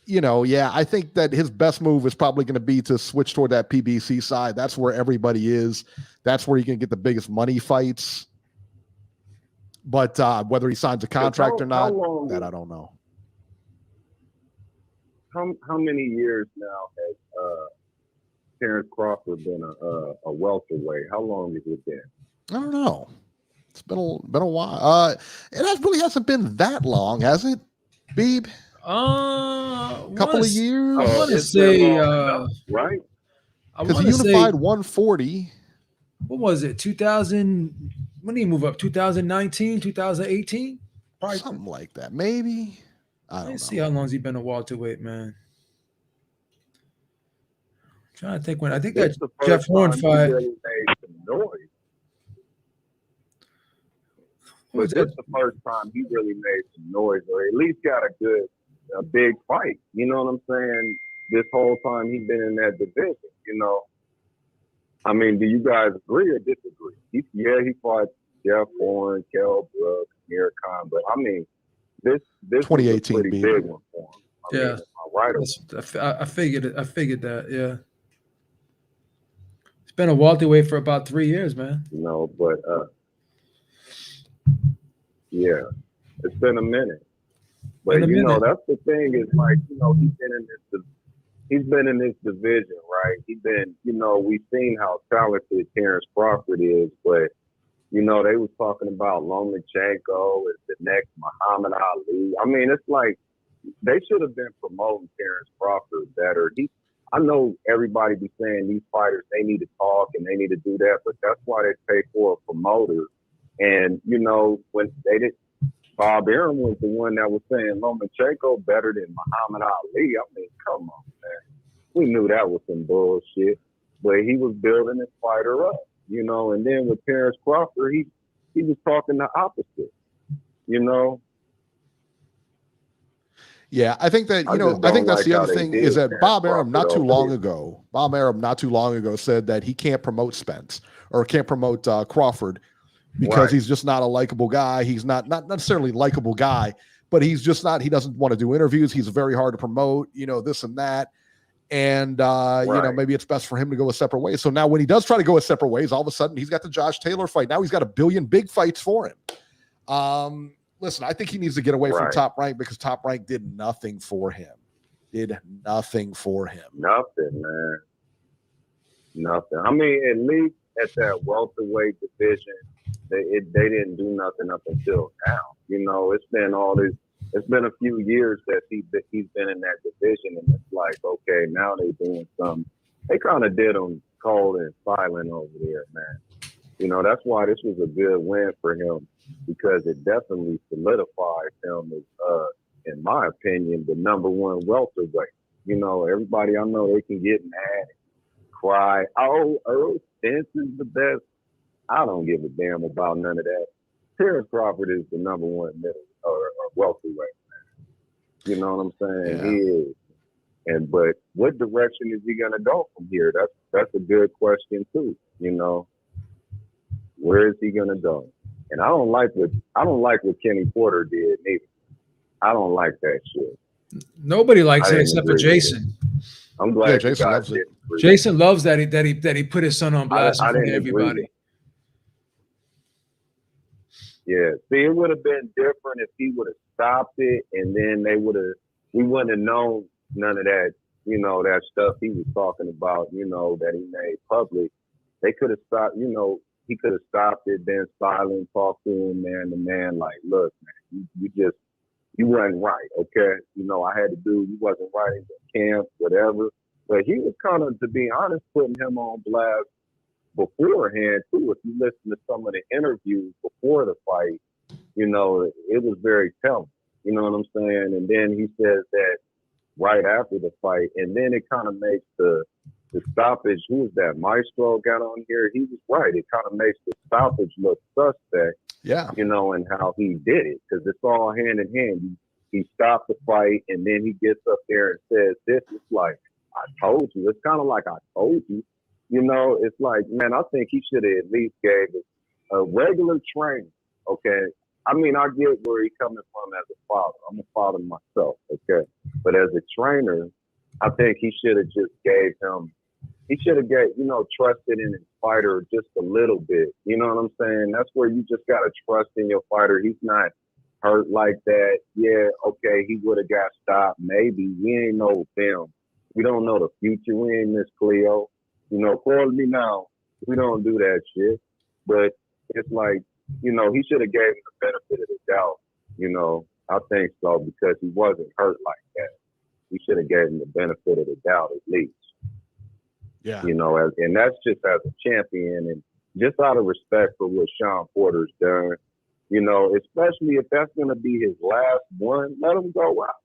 Speaker 3: Yeah, I think that his best move is probably going to be to switch toward that PBC side. That's where everybody is. That's where you can get the biggest money fights. But whether he signs a contract or not, that I don't know.
Speaker 8: How many years now has Terrence Crawford been a welterweight? How long has it been?
Speaker 3: I don't know. It's been a while. It really hasn't been that long, has it, Beeb? Couple of years.
Speaker 6: I want to say,
Speaker 8: right?
Speaker 3: Because he unified 140.
Speaker 6: What was it? 2000. When did he move up? 2019, 2018? Probably
Speaker 3: something like that. Maybe. I don't know.
Speaker 6: See how long has he been a welterweight, man. I'm trying to think when. I think that Jeff Horn fight.
Speaker 8: Really made some noise. But this the first time he really made some noise, or at least got a big fight. You know what I'm saying? This whole time he's been in that division, I mean, do you guys agree or disagree? He fought Jeff Horn, Kell Brooks, Amir Khan, but I mean, this
Speaker 3: 2018
Speaker 8: was a pretty big one for him.
Speaker 6: I figured it. I figured that. Yeah, it's been a welterweight for about 3 years, man.
Speaker 8: But yeah, it's been a minute. But that's the thing is like, he's been in this division, right? He's been, we've seen how talented Terrence Crawford is, but they was talking about Lomachenko as the next Muhammad Ali. I mean, it's like they should have been promoting Terrence Crawford better. I know everybody be saying these fighters, they need to talk and they need to do that, but that's why they pay for a promoter. And, when they did, Bob Arum was the one that was saying Lomachenko better than Muhammad Ali. I mean, come on, man. We knew that was some bullshit, but he was building his fighter up, and then with Terrence Crawford, he was talking the opposite,
Speaker 3: Yeah, I think that, I think that's the other thing is that Bob Arum not too long ago said that he can't promote Spence or can't promote Crawford because he's just not a likable guy. He's not necessarily a likable guy, but he's just not, he doesn't want to do interviews. He's very hard to promote, this and that. And, maybe it's best for him to go a separate way. So now when he does try to go a separate ways, all of a sudden he's got the Josh Taylor fight. Now he's got 1 billion big fights for him. Listen, I think he needs to get away from Top Rank because Top Rank did nothing for him. Nothing,
Speaker 8: man. Nothing. I mean, at least at that welterweight division, they didn't do nothing up until now. It's been a few years that he's been in that division, and it's like, okay, now they're doing something. They kind of did him cold and silent over there, man. That's why this was a good win for him, because it definitely solidified him as, in my opinion, the #1 welterweight. Everybody I know, they can get mad, cry, oh, Spence is the best. I don't give a damn about none of that. Terrence Crawford is the #1 middle or welterweight, man. You know what I'm saying?
Speaker 3: Yeah.
Speaker 8: He is. But what direction is he gonna go from here? That's a good question too. Where is he gonna go? And I don't like what Kenny Porter did either. I don't like that shit.
Speaker 6: Nobody likes it except for Jason.
Speaker 8: I'm glad
Speaker 3: Jason loves it.
Speaker 6: Jason loves that he put his son on blast in front of everybody.
Speaker 8: Yeah, see, it would have been different if he would have stopped it, and then we wouldn't have known none of that, that stuff he was talking about, that he made public. They could have stopped, he could have stopped it, been silent, talked to him man to man, like, look, man, you wasn't right, okay? I had to do, you wasn't right in the camp, whatever. But he was kind of, to be honest, putting him on blast beforehand too. If you listen to some of the interviews before the fight, you know, it was very telling. You know what I'm saying? And then he says that right after the fight, and then it kind of makes the stoppage. Who was that? Maestro got on here. He was right. It kind of makes the stoppage look suspect.
Speaker 3: Yeah.
Speaker 8: You know, and how he did it, because it's all hand in hand. He stopped the fight, and then he gets up there and says this. It's like, I told you. It's kind of like, I told you. You know, it's like, man, I think he should have at least gave it a regular training. Okay. I mean, I get where he's coming from as a father. I'm a father myself. Okay. But as a trainer, I think he should have just trusted in his fighter just a little bit. You know what I'm saying? That's where you just got to trust in your fighter. He's not hurt like that. Yeah, okay, he would have got stopped. Maybe. We ain't no film. We don't know the future. We ain't Miss Cleo. You know, call me now. We don't do that shit. But it's like, you know, he should have gave him the benefit of the doubt. You know, I think so, because he wasn't hurt like that. He should have gave him the benefit of the doubt at least.
Speaker 3: Yeah.
Speaker 8: You know, and that's just as a champion, and just out of respect for what Sean Porter's done, you know, especially if that's going to be his last one, let him go out.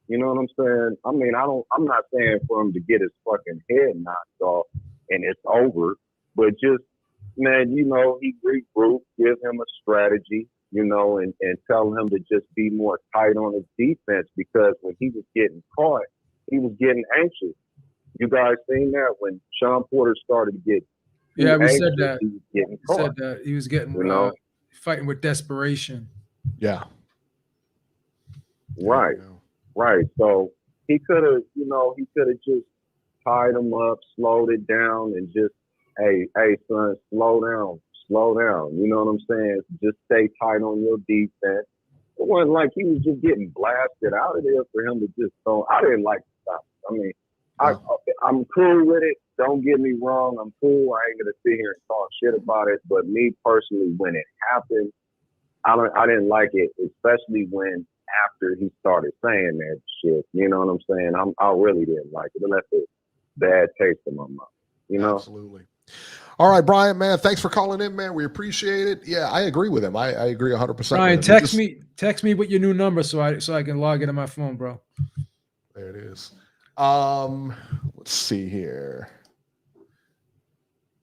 Speaker 8: You know what I'm saying? I mean, I'm not saying for him to get his fucking head knocked off and it's over, but just, man, you know, he regroup, give him a strategy, you know, and tell him to just be more tight on his defense, because when he was getting caught, he was getting anxious. You guys seen that when Sean Porter started to get
Speaker 6: we said that.
Speaker 8: He was getting caught.
Speaker 6: Said that he was getting,
Speaker 8: you know,
Speaker 6: fighting with desperation.
Speaker 3: Yeah.
Speaker 8: Right. Right. So he could have just tied him up, slowed it down, and just, hey, son, slow down. You know what I'm saying? Just stay tight on your defense. It wasn't like he was just getting blasted out of there for him to just throw. I didn't like the stop. I mean, I'm cool with it. Don't get me wrong. I'm cool. I ain't gonna sit here and talk shit about it. But me personally, when it happened, I didn't like it, especially when after he started saying that shit. You know what I'm saying? I really didn't like it. It left a bad taste in my mouth. You know?
Speaker 3: Absolutely. All right, Brian, man, thanks for calling in, man. We appreciate it. Yeah, I agree with him. I agree 100%.
Speaker 6: Brian, text me with your new number so I can log into my phone, bro.
Speaker 3: There it is. Let's see here.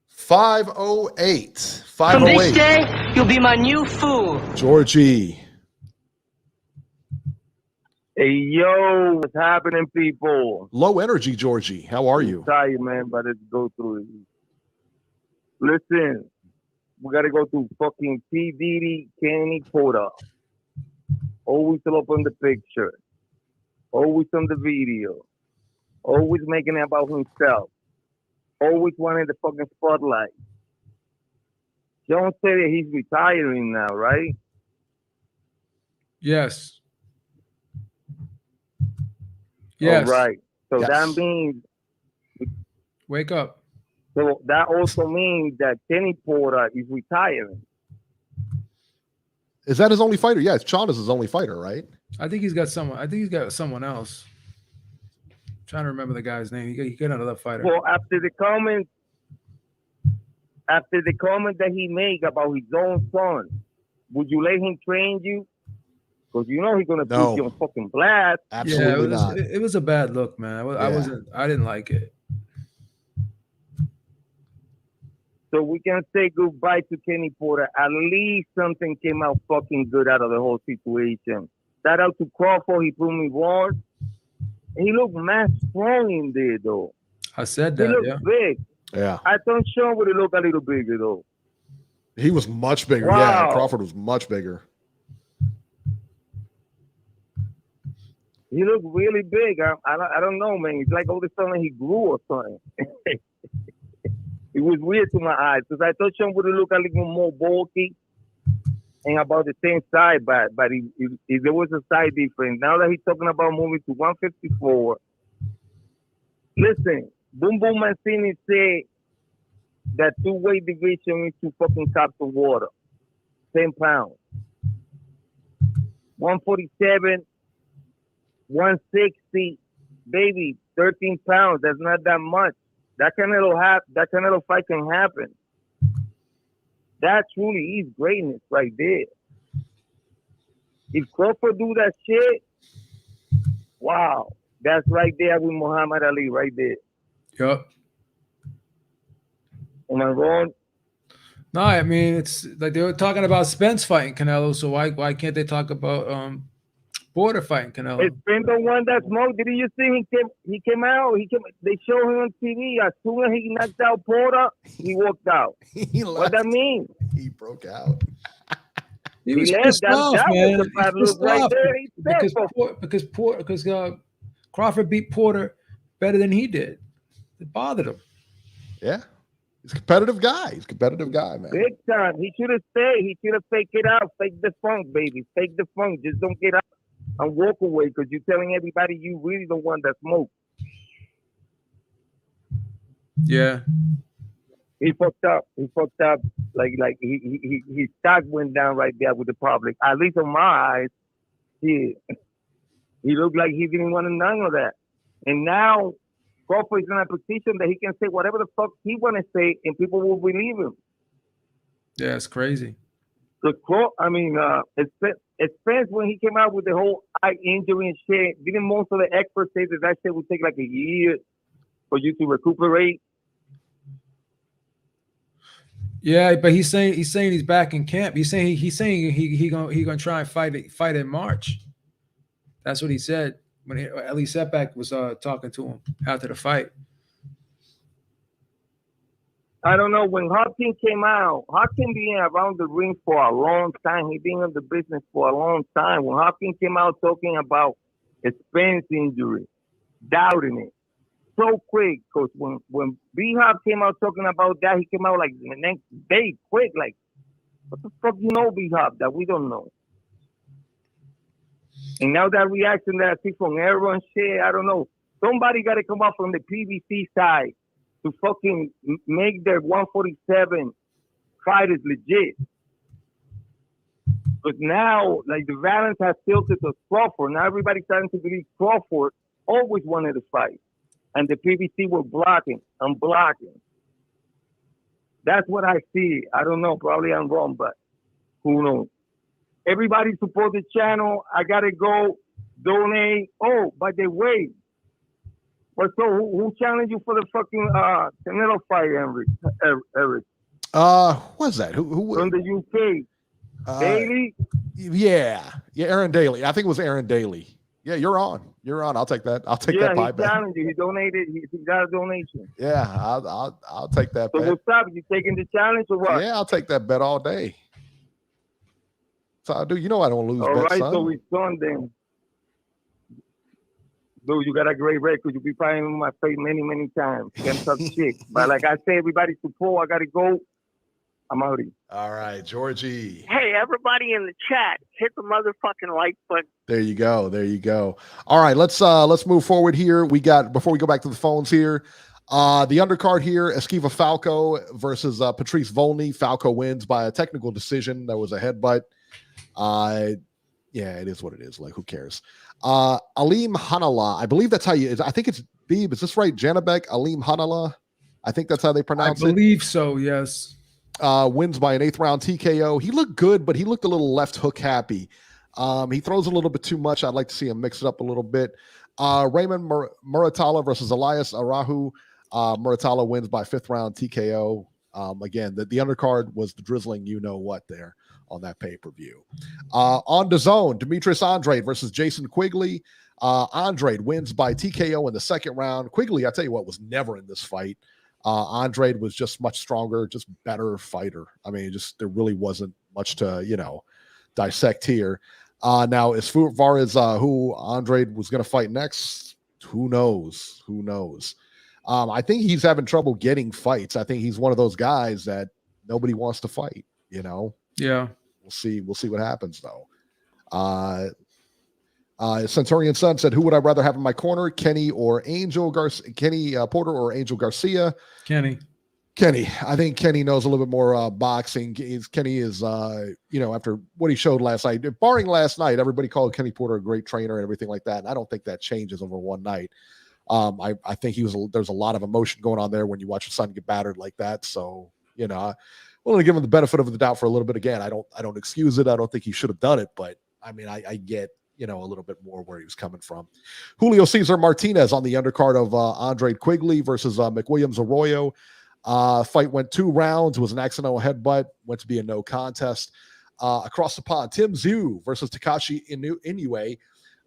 Speaker 3: 508.
Speaker 11: From this day, you'll be my new fool.
Speaker 3: Georgie.
Speaker 12: Hey, yo, what's happening, people?
Speaker 3: Low energy, Georgie. How are you?
Speaker 12: I'm tired, man, but let's go through it. Listen, we got to go through fucking P. Diddy, Kenny Porter. Always up on the picture. Always on the video. Always making it about himself. Always wanting the fucking spotlight. Don't say that he's retiring now, right?
Speaker 6: Yes. Yes.
Speaker 12: All right. So
Speaker 3: yes.
Speaker 12: That means...
Speaker 6: Wake up.
Speaker 12: So that also means that Kenny Porter is retiring.
Speaker 3: Is that his only fighter? Yeah, Sean is his only fighter, right?
Speaker 6: I think he's got someone. I think he's got someone else. I'm trying to remember the guy's name. He got another fighter.
Speaker 12: Well, after the comment that he made about his own son, would you let him train you? Because you know he's gonna put you on fucking blast.
Speaker 3: Absolutely not.
Speaker 6: It was a bad look, man. I didn't like it.
Speaker 12: So we can say goodbye to Kenny Porter. At least something came out fucking good out of the whole situation. Shout out to Crawford. He proved me wrong. He looked mad strong in there, though.
Speaker 6: I said that,
Speaker 12: He looked big.
Speaker 3: Yeah.
Speaker 12: I thought Sean would have looked a little bigger, though.
Speaker 3: He was much bigger.
Speaker 12: Wow.
Speaker 3: Yeah, Crawford was much bigger.
Speaker 12: He looked really big. I don't know, man. It's like all of a sudden he grew or something. It was weird to my eyes because I thought Sean would have looked a little more bulky and about the same size, but there was a size difference. Now that he's talking about moving to 154, listen, Boom Boom Mancini said that two-weight division is 2 fucking cups of water, 10 pounds. 147, 160, baby, 13 pounds. That's not that much. That Canelo fight can happen. That truly is greatness right there. If Crawford do that shit, wow, that's right there with Muhammad Ali right there.
Speaker 6: Yep.
Speaker 12: Am I wrong?
Speaker 6: No, I mean it's like they were talking about Spence fighting Canelo, so why can't they talk about Porter fighting Canelo?
Speaker 12: It's been the one that smoked. Didn't you see he came out? They showed him on TV. As soon as he knocked out Porter, he walked out. What that mean?
Speaker 3: He broke out.
Speaker 6: He was
Speaker 12: left.
Speaker 6: pissed
Speaker 12: That
Speaker 6: off,
Speaker 12: was
Speaker 6: man.
Speaker 12: the bad
Speaker 6: He's
Speaker 12: look right
Speaker 6: off
Speaker 12: there.
Speaker 6: because Crawford beat Porter better than he did. It bothered him.
Speaker 3: Yeah. He's a competitive guy. He's a competitive guy, man.
Speaker 12: Big time. He should have stayed. He should have faked it out. Fake the funk, baby. Fake the funk. Just don't get up and walk away because you're telling everybody you really the one that smoked.
Speaker 6: Yeah.
Speaker 12: He fucked up. He fucked up. Like his stock went down right there with the public. At least in my eyes, he looked like he didn't want to none of that. And now Crawford is in a position that he can say whatever the fuck he want to say, and people will believe him.
Speaker 6: Yeah, it's crazy.
Speaker 12: Spence, when he came out with the whole eye injury and shit, didn't most of the experts say that shit would take like a year for you to recuperate?
Speaker 6: Yeah, but he's saying he's back in camp. He's saying he gonna try and fight in March. That's what he said when Ali Setback was talking to him after the fight.
Speaker 12: I don't know. When Hopkins came out, Hopkins been around the ring for a long time. He been in the business for a long time. When Hopkins came out talking about a Spence injury, doubting it so quick, because when B-Hop came out talking about that, he came out like the next day, quick, like, what the fuck you know, B-Hop, that we don't know? And now that reaction that I see from everyone, shit, I don't know. Somebody got to come up from the PBC side to fucking make their 147 fighters legit. But now, like, the balance has tilted to Crawford. Now everybody's starting to believe Crawford always wanted to fight. And the PBC were blocking and blocking. That's what I see. I don't know. Probably I'm wrong, but who knows? Everybody support the channel. I got to go donate. Oh, by the way, but so who challenged you for the fucking Canelo fight, Eric?
Speaker 3: What's that? Who
Speaker 12: from the UK? Daly?
Speaker 3: Yeah, Aaron Daly. I think it was Aaron Daly. Yeah, you're on. I'll take that. I'll take that pie bet.
Speaker 12: Yeah, he donated. He got a donation.
Speaker 3: Yeah, I'll take that bet.
Speaker 12: So what's up? You taking the challenge or what?
Speaker 3: Yeah, I'll take that bet all day. So I do. You know I don't lose.
Speaker 12: All
Speaker 3: bets,
Speaker 12: right,
Speaker 3: son.
Speaker 12: so we done then. Dude, you got a great record. You'll be fighting in my face many, many times. Can't talk shit. But like I say, everybody support. I gotta go. I'm out here.
Speaker 3: All right, Georgie.
Speaker 7: Hey, everybody in the chat, hit the motherfucking like button.
Speaker 3: There you go. All right, let's move forward here. We got, before we go back to the phones here, the undercard here, Esquiva Falco versus Patrice Volney. Falco wins by a technical decision. That was a headbutt. Yeah, it is what it is. Like, who cares? Alim Hanala, I believe that's how you. I think it's Beeb. Is this right? Janabek Alim Hanala. I think that's how they pronounce it.
Speaker 6: I believe so. Yes.
Speaker 3: Wins by an 8th round TKO. He looked good, but he looked a little left hook happy. He throws a little bit too much. I'd like to see him mix it up a little bit. Raymond Muratalla versus Elias Arahu. Muratalla wins by 5th round TKO. Again, the undercard was the drizzling you know what there on that pay-per-view. On the zone, Demetrius Andrade versus Jason Quigley. Andrade wins by TKO in the 2nd round. Quigley, I tell you what, was never in this fight. Andrade was just much stronger, just better fighter. I mean, just there really wasn't much to, dissect here. Now, as far as who Andrade was going to fight next, who knows? I think he's having trouble getting fights. I think he's one of those guys that nobody wants to fight,
Speaker 6: Yeah.
Speaker 3: We'll see what happens, though. Centurion Sun said, who would I rather have in my corner, Kenny Porter or Angel Garcia?
Speaker 6: Kenny.
Speaker 3: I think Kenny knows a little bit more boxing. Kenny is, after what he showed last night, barring last night, everybody called Kenny Porter a great trainer and everything like that. And I don't think that changes over one night. I think there's a lot of emotion going on there when you watch your son get battered like that. So, you know, I'm going to give him the benefit of the doubt for a little bit. Again, I don't excuse it. I don't think he should have done it, but I mean, I get, you know, a little bit more where he was coming from. Julio Cesar Martinez on the undercard of Andre Quigley versus McWilliams Arroyo. Fight went 2 rounds, was an accidental headbutt, went to be a no contest. Across the pond, Tim Zhu versus Takashi Inoue.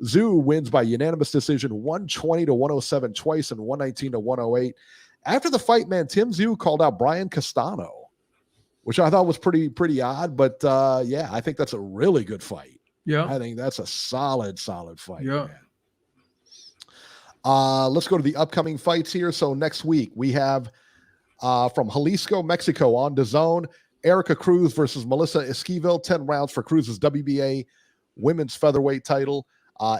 Speaker 3: Zhu wins by unanimous decision, 120-107 twice and 119-108. After the fight, man, Tim Zhu called out Brian Castano, which I thought was pretty odd, but yeah, I think that's a really good fight.
Speaker 6: Yeah,
Speaker 3: I think that's a solid fight.
Speaker 6: Yeah.
Speaker 3: Let's go to the upcoming fights here. So next week we have from Jalisco, Mexico on DAZN, Erica Cruz versus Melissa Esquivel, 10 rounds for Cruz's WBA women's featherweight title.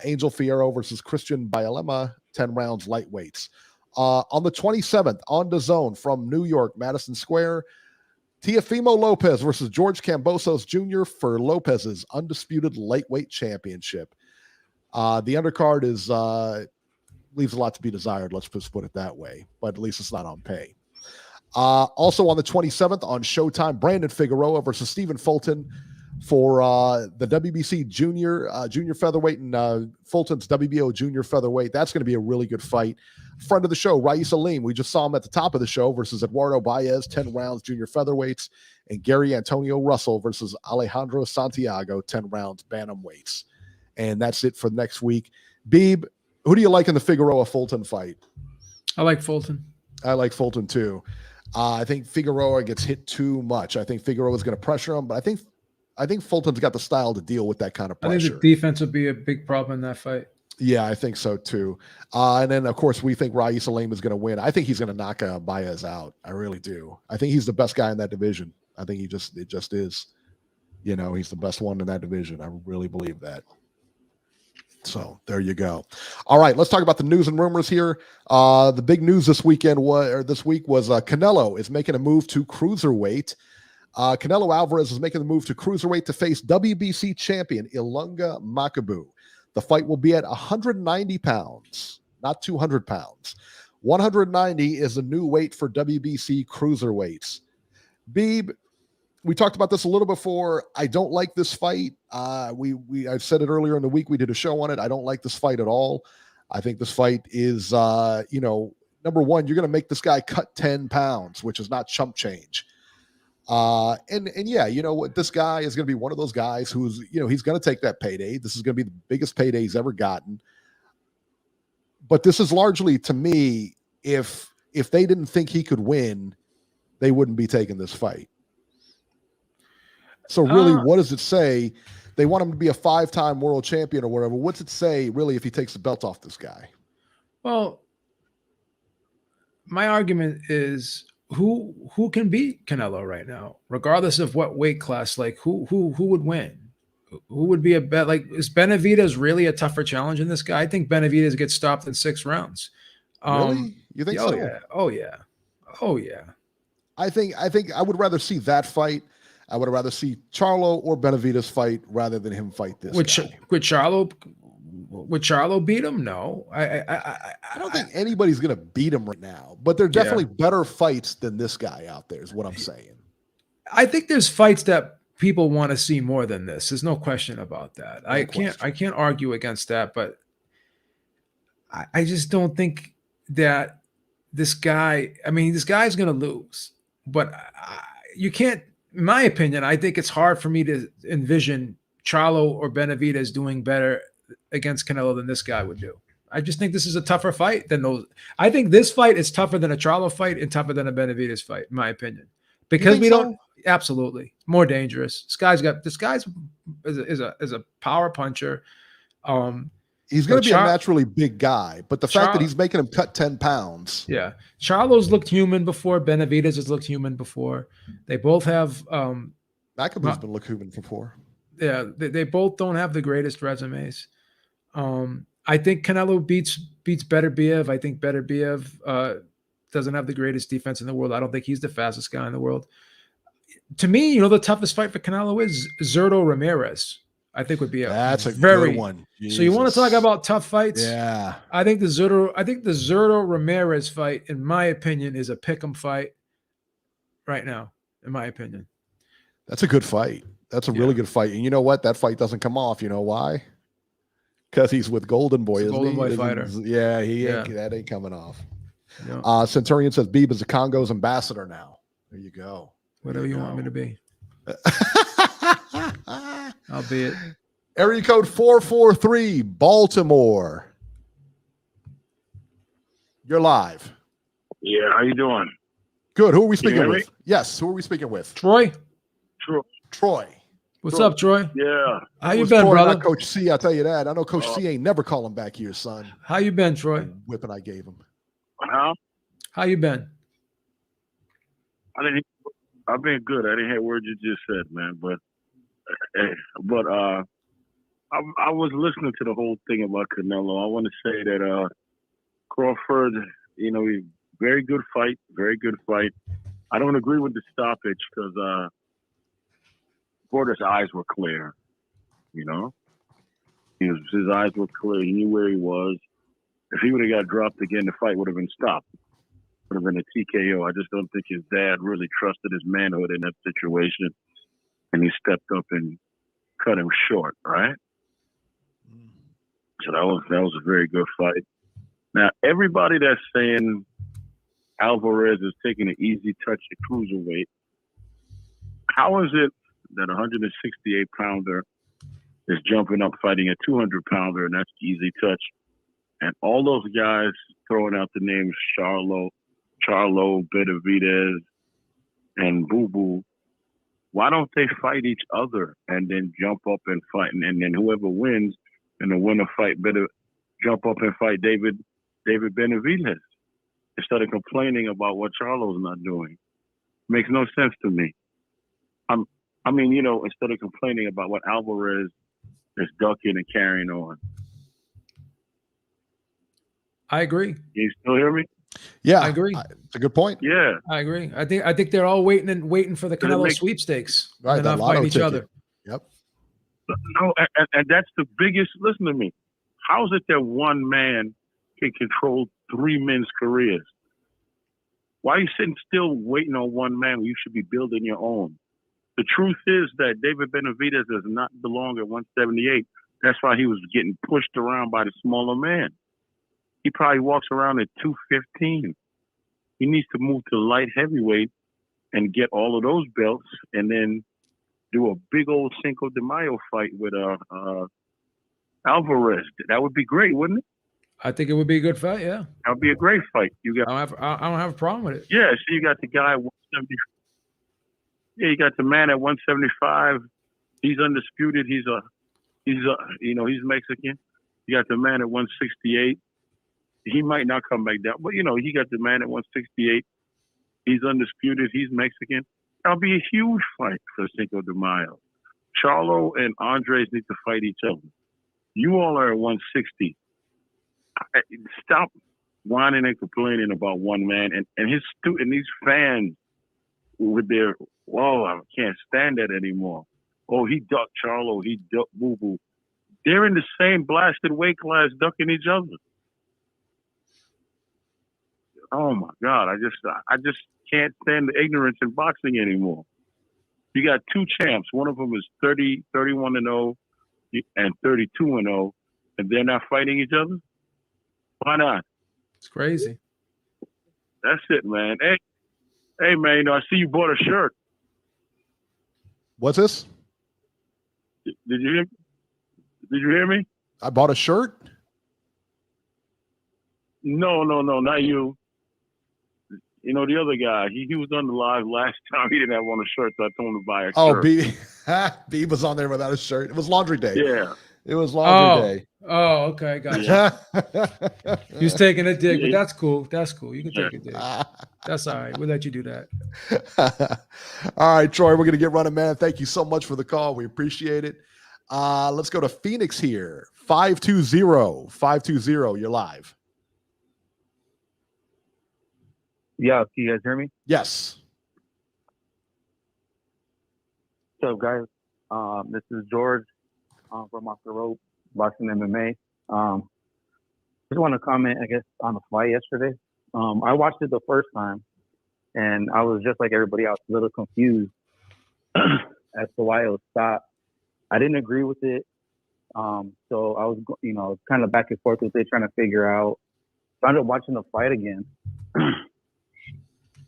Speaker 3: Angel Fierro versus Christian Bialema, 10 rounds lightweights. On the 27th on DAZN from New York, Madison Square, Teofimo Lopez versus George Kambosos Jr. for Lopez's undisputed lightweight championship. The undercard is leaves a lot to be desired. Let's just put it that way, but at least it's not on pay. Also on the 27th on Showtime, Brandon Figueroa versus Stephen Fulton for the WBC junior featherweight and Fulton's WBO junior featherweight. That's going to be a really good fight. Friend of the show, Alim. We just saw him at the top of the show versus Eduardo Baez, 10 rounds junior featherweights, and Gary Antonio Russell versus Alejandro Santiago, 10 rounds bantamweights. And that's it for next week. Beeb, who do you like in the Figueroa Fulton fight?
Speaker 6: I like Fulton.
Speaker 3: I like Fulton too. I think Figueroa gets hit too much. I think Figueroa is going to pressure him, but I think Fulton's got the style to deal with that kind of pressure.
Speaker 6: I think the defense would be a big problem in that fight.
Speaker 3: Yeah, I think so too. And then, of course, we think Alim is going to win. I think he's going to knock Baez out. I really do. I think he's the best guy in that division. I think it just is. You know, he's the best one in that division. I really believe that. So there you go. All right, let's talk about the news and rumors here. The big news this week was Canelo is making a move to cruiserweight. Canelo Alvarez is making the move to cruiserweight to face WBC champion Ilunga Makabu. The fight will be at 190 pounds, not 200 pounds. 190 is a new weight for WBC cruiserweights. Beeb, we talked about this a little before. I don't like this fight. I've said it earlier in the week. We did a show on it. I don't like this fight at all. I think this fight is, number one, you're going to make this guy cut 10 pounds, which is not chump change. And yeah, you know what? This guy is going to be one of those guys who's, he's going to take that payday. This is going to be the biggest payday he's ever gotten. But this is largely, to me, if they didn't think he could win, they wouldn't be taking this fight. So really, what does it say? They want him to be a 5-time world champion or whatever. What's it say, really, if he takes the belt off this guy?
Speaker 6: Well, my argument is who can beat Canelo right now, regardless of what weight class? Like who would win? Who would be a bet? Like, is Benavidez really a tougher challenge than this guy? I think Benavidez gets stopped in 6 rounds.
Speaker 3: Really? You think so?
Speaker 6: Yeah. Oh yeah. I
Speaker 3: think I would rather see that fight. I would rather see Charlo or Benavidez fight rather than him fight this guy. Would
Speaker 6: Charlo beat him? No.
Speaker 3: I don't think anybody's going to beat him right now, but they're definitely better fights than this guy out there is what I'm saying.
Speaker 6: I think there's fights that people want to see more than this. There's no question about that. I can't argue against that, but I just don't think that this guy's going to lose, but you can't, in my opinion, I think it's hard for me to envision Charlo or Benavidez doing better against Canelo than this guy would do. I just think this is a tougher fight than those. I think this fight is tougher than a Charlo fight and tougher than a Benavidez fight, in my opinion, because we don't absolutely more dangerous. This guy's is a power puncher.
Speaker 3: He's going to be a naturally big guy, but the fact that he's making him cut 10 pounds.
Speaker 6: Yeah. Charlo's looked human before. Benavidez has looked human before. They both have.
Speaker 3: Makabu's been looked human before.
Speaker 6: Yeah. They both don't have the greatest resumes. I think Canelo beats Beterbiev. I think Beterbiev doesn't have the greatest defense in the world. I don't think he's the fastest guy in the world. To me, the toughest fight for Canelo is Zurdo Ramirez. I think would be
Speaker 3: That's a
Speaker 6: very
Speaker 3: good one.
Speaker 6: So you want to talk about tough fights?
Speaker 3: Yeah.
Speaker 6: I think the Zurdo Ramirez fight, in my opinion, is a pick'em fight right now, in my opinion.
Speaker 3: That's a good fight. That's a really good fight. And you know what? That fight doesn't come off. You know why? Because he's with Golden Boy, isn't
Speaker 6: Golden
Speaker 3: he?
Speaker 6: Boy fighter.
Speaker 3: Yeah, that ain't coming off.
Speaker 6: Yeah.
Speaker 3: Centurion says Beeb is the Congo's ambassador now. There you go.
Speaker 6: Whatever you want me to be. I'll be it.
Speaker 3: Area code 443, Baltimore. You're live.
Speaker 13: Yeah, how you doing?
Speaker 3: Good. Who are we speaking
Speaker 13: hear
Speaker 3: with?
Speaker 13: me?
Speaker 3: Yes, who are we speaking with?
Speaker 6: Troy.
Speaker 3: Troy.
Speaker 6: What's up, Troy?
Speaker 13: Yeah.
Speaker 6: How you
Speaker 3: It was
Speaker 6: been,
Speaker 3: Troy,
Speaker 6: brother?
Speaker 3: not Coach C, I'll tell you that. I know Coach C ain't never calling back here, son.
Speaker 6: How you been, Troy?
Speaker 3: Whipping I gave him.
Speaker 13: Huh?
Speaker 6: How you been?
Speaker 13: I've been good. I didn't hear words you just said, man. But I was listening to the whole thing about Canelo. I want to say that Crawford, very good fight, very good fight. I don't agree with the stoppage because Porter's eyes were clear. His eyes were clear. He knew where he was. If he would have got dropped again, the fight would have been stopped. Would have been a TKO. I just don't think his dad really trusted his manhood in that situation, and he stepped up and cut him short. Right. So that was a very good fight. Now everybody that's saying Alvarez is taking an easy touch at cruiserweight, how is it that a 168-pounder is jumping up fighting a 200-pounder, and that's the easy touch? And all those guys throwing out the names Charlo, Benavidez, and Boo Boo, why don't they fight each other and then jump up and fight? And then whoever wins and the winner fight better jump up and fight David Benavidez instead of complaining about what Charlo's not doing. Makes no sense to me. Instead of complaining about what Alvarez is ducking and carrying on.
Speaker 6: I agree.
Speaker 13: Can you still hear me?
Speaker 3: Yeah,
Speaker 6: I agree.
Speaker 3: It's a good point.
Speaker 13: Yeah,
Speaker 6: I agree. I think they're all waiting for the Canelo sweepstakes.
Speaker 3: Right,
Speaker 6: They're not fighting each other.
Speaker 3: Yep.
Speaker 13: No, and that's the biggest. Listen to me. How is it that one man can control three men's careers? Why are you sitting still waiting on one man when you should be building your own? The truth is that David Benavidez does not belong at 178. That's why he was getting pushed around by the smaller man. He probably walks around at 215. He needs to move to light heavyweight and get all of those belts and then do a big old Cinco de Mayo fight with Alvarez. That would be great, wouldn't it?
Speaker 6: I think it would be a good fight, yeah.
Speaker 13: That would be a great fight.
Speaker 6: I don't have a problem with it.
Speaker 13: Yeah, so you got the guy at 170. Yeah, you got the man at 175. He's undisputed. He's Mexican. You got the man at 168. He might not come back down, but he got the man at 168. He's undisputed. He's Mexican. That'll be a huge fight for Cinco de Mayo. Charlo and Andres need to fight each other. You all are at 160. Stop whining and complaining about one man and these fans with their, whoa, I can't stand that anymore. Oh, he ducked Charlo, he ducked Boo Boo. They're in the same blasted weight class ducking each other. Oh my God, I just can't stand the ignorance in boxing anymore. You got two champs. One of them is 31-0 and 32-0, and they're not fighting each other? Why not?
Speaker 6: It's crazy.
Speaker 13: That's it, man. Hey, man, I see you bought a shirt.
Speaker 3: What's this?
Speaker 13: Did you hear me?
Speaker 3: I bought a shirt?
Speaker 13: No, not you. The other guy, he was on the live last time. He didn't have on a shirt, so I told him to buy a shirt.
Speaker 3: B was on there without a shirt. It was laundry day.
Speaker 13: Yeah.
Speaker 3: It was laundry day.
Speaker 6: Oh, okay, gotcha. He was taking a dig, but that's cool. That's cool. You can take a dig. That's all right. We'll let you do that.
Speaker 3: All right, Troy, we're going to get running, man. Thank you so much for the call. We appreciate it. Let's go to Phoenix here. 520. You're live.
Speaker 14: Yeah, can you guys hear me?
Speaker 3: Yes.
Speaker 14: What's up, guys? This is George. from Off the Rope, Boxing MMA. Just want to comment, I guess, on the fight yesterday. I watched it the first time, and I was just like everybody else, a little confused as to why it was stopped. I didn't agree with it. So I was, kind of back and forth with it, trying to figure out. So I ended up watching the fight again.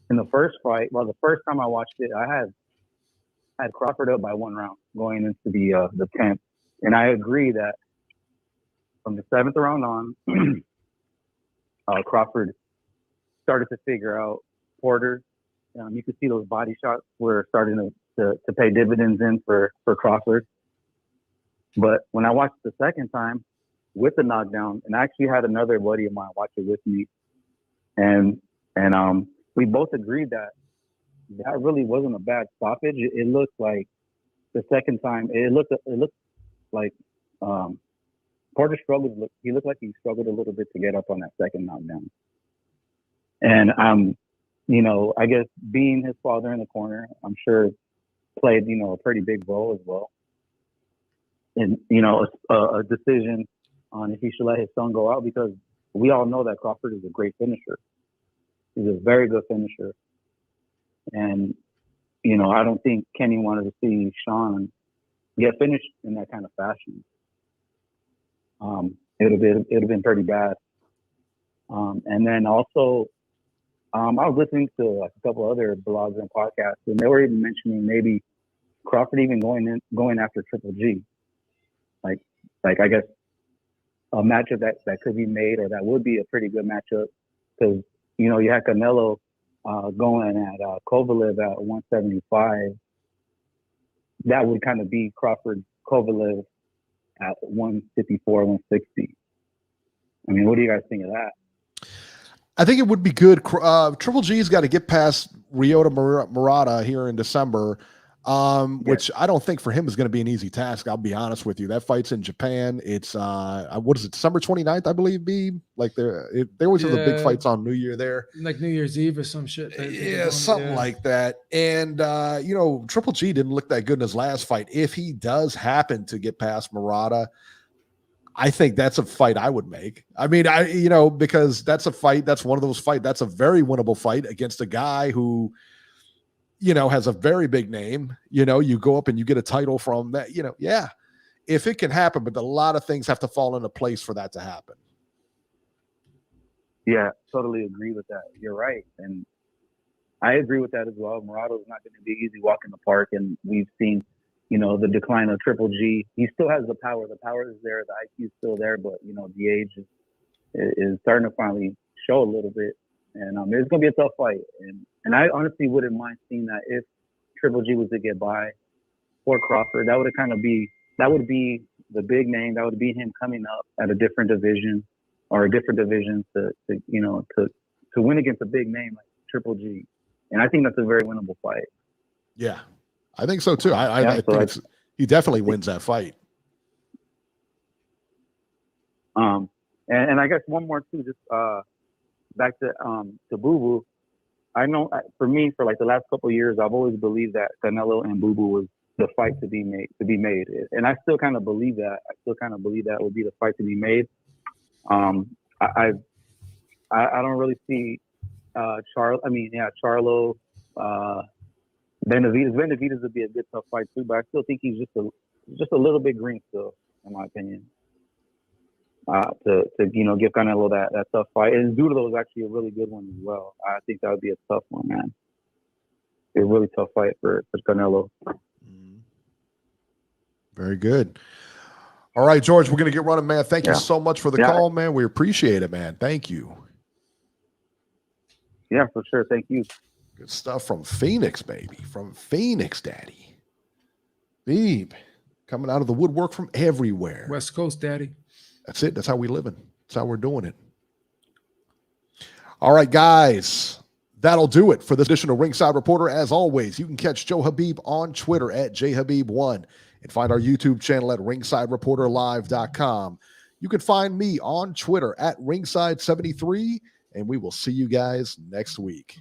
Speaker 14: In the first fight, the first time I watched it, I had Crawford up by 1 round going into the 10th. And I agree that from the 7th round on, Crawford started to figure out Porter. You could see those body shots were starting to pay dividends in for Crawford. But when I watched the second time with the knockdown, and I actually had another buddy of mine watch it with me, and we both agreed that really wasn't a bad stoppage. It looked like the second time, it looked like Porter struggled. He looked like he struggled a little bit to get up on that second knockdown. And I guess being his father in the corner, I'm sure played a pretty big role as well. And a decision on if he should let his son go out, because we all know that Crawford is a great finisher. He's a very good finisher. And, I don't think Kenny wanted to see Sean get finished in that kind of fashion. It would have been pretty bad. And then also, I was listening to like a couple other blogs and podcasts, and they were even mentioning maybe Crawford even going after Triple G. Like I guess a matchup that could be made, or that would be a pretty good matchup, because you had Canelo going at Kovalev at 175. That would kind of be Crawford Kovalev at 154, 160. I mean, what do you guys think of that?
Speaker 3: I think it would be good. Triple G's got to get past Ryota Murata here in December, which I don't think for him is going to be an easy task. I'll be honest with you. That fight's in Japan. It's what is it, December 29th, I believe. Like they always have the big fights on New Year there,
Speaker 6: like New Year's Eve or some shit.
Speaker 3: Something like that. And Triple G didn't look that good in his last fight. If he does happen to get past Murata, I think that's a fight I would make. I mean, because that's a fight. That's one of those fights. That's a very winnable fight against a guy who, has a very big name. You go up and you get a title from that. If it can happen, but a lot of things have to fall into place for that to happen.
Speaker 14: Yeah, totally agree with that. You're right, and I agree with that as well. Murato's not going to be easy walk in the park, and we've seen, the decline of Triple G. He still has the power. The power is there. The IQ is still there, but the age is starting to finally show a little bit. And it's going to be a tough fight. And I honestly wouldn't mind seeing that if Triple G was to get by for Crawford. That would be the big name. That would be him coming up at a different division to win against a big name like Triple G. And I think that's a very winnable fight.
Speaker 3: Yeah, I think so too. I think he definitely wins that fight.
Speaker 14: And I guess one more too, just back to Boo Boo. I know for me, for like the last couple of years, I've always believed that Canelo and Boo Boo was the fight to be made. And I still kind of believe that. I still kind of believe that would be the fight to be made. I don't really see Charlo, Benavidez. Benavidez would be a good tough fight too, but I still think he's just a little bit green still, in my opinion. To give Canelo that tough fight. And Zúñiga is actually a really good one as well. I think that would be a tough one, man. A really tough fight for Canelo.
Speaker 3: Very good. All right, George, we're going to get running, man. Thank you so much for the call, man. We appreciate it, man. Thank you.
Speaker 14: Yeah, for sure. Thank you.
Speaker 3: Good stuff from Phoenix, baby. From Phoenix, daddy. Beeb. Coming out of the woodwork from everywhere.
Speaker 6: West Coast, daddy.
Speaker 3: That's it. That's how we living. That's how we're doing it. All right, guys. That'll do it for this edition of Ringside Reporter. As always, you can catch Joe Habib on Twitter at jhabib1 and find our YouTube channel at ringsidereporterlive.com. You can find me on Twitter at ringside73, and we will see you guys next week.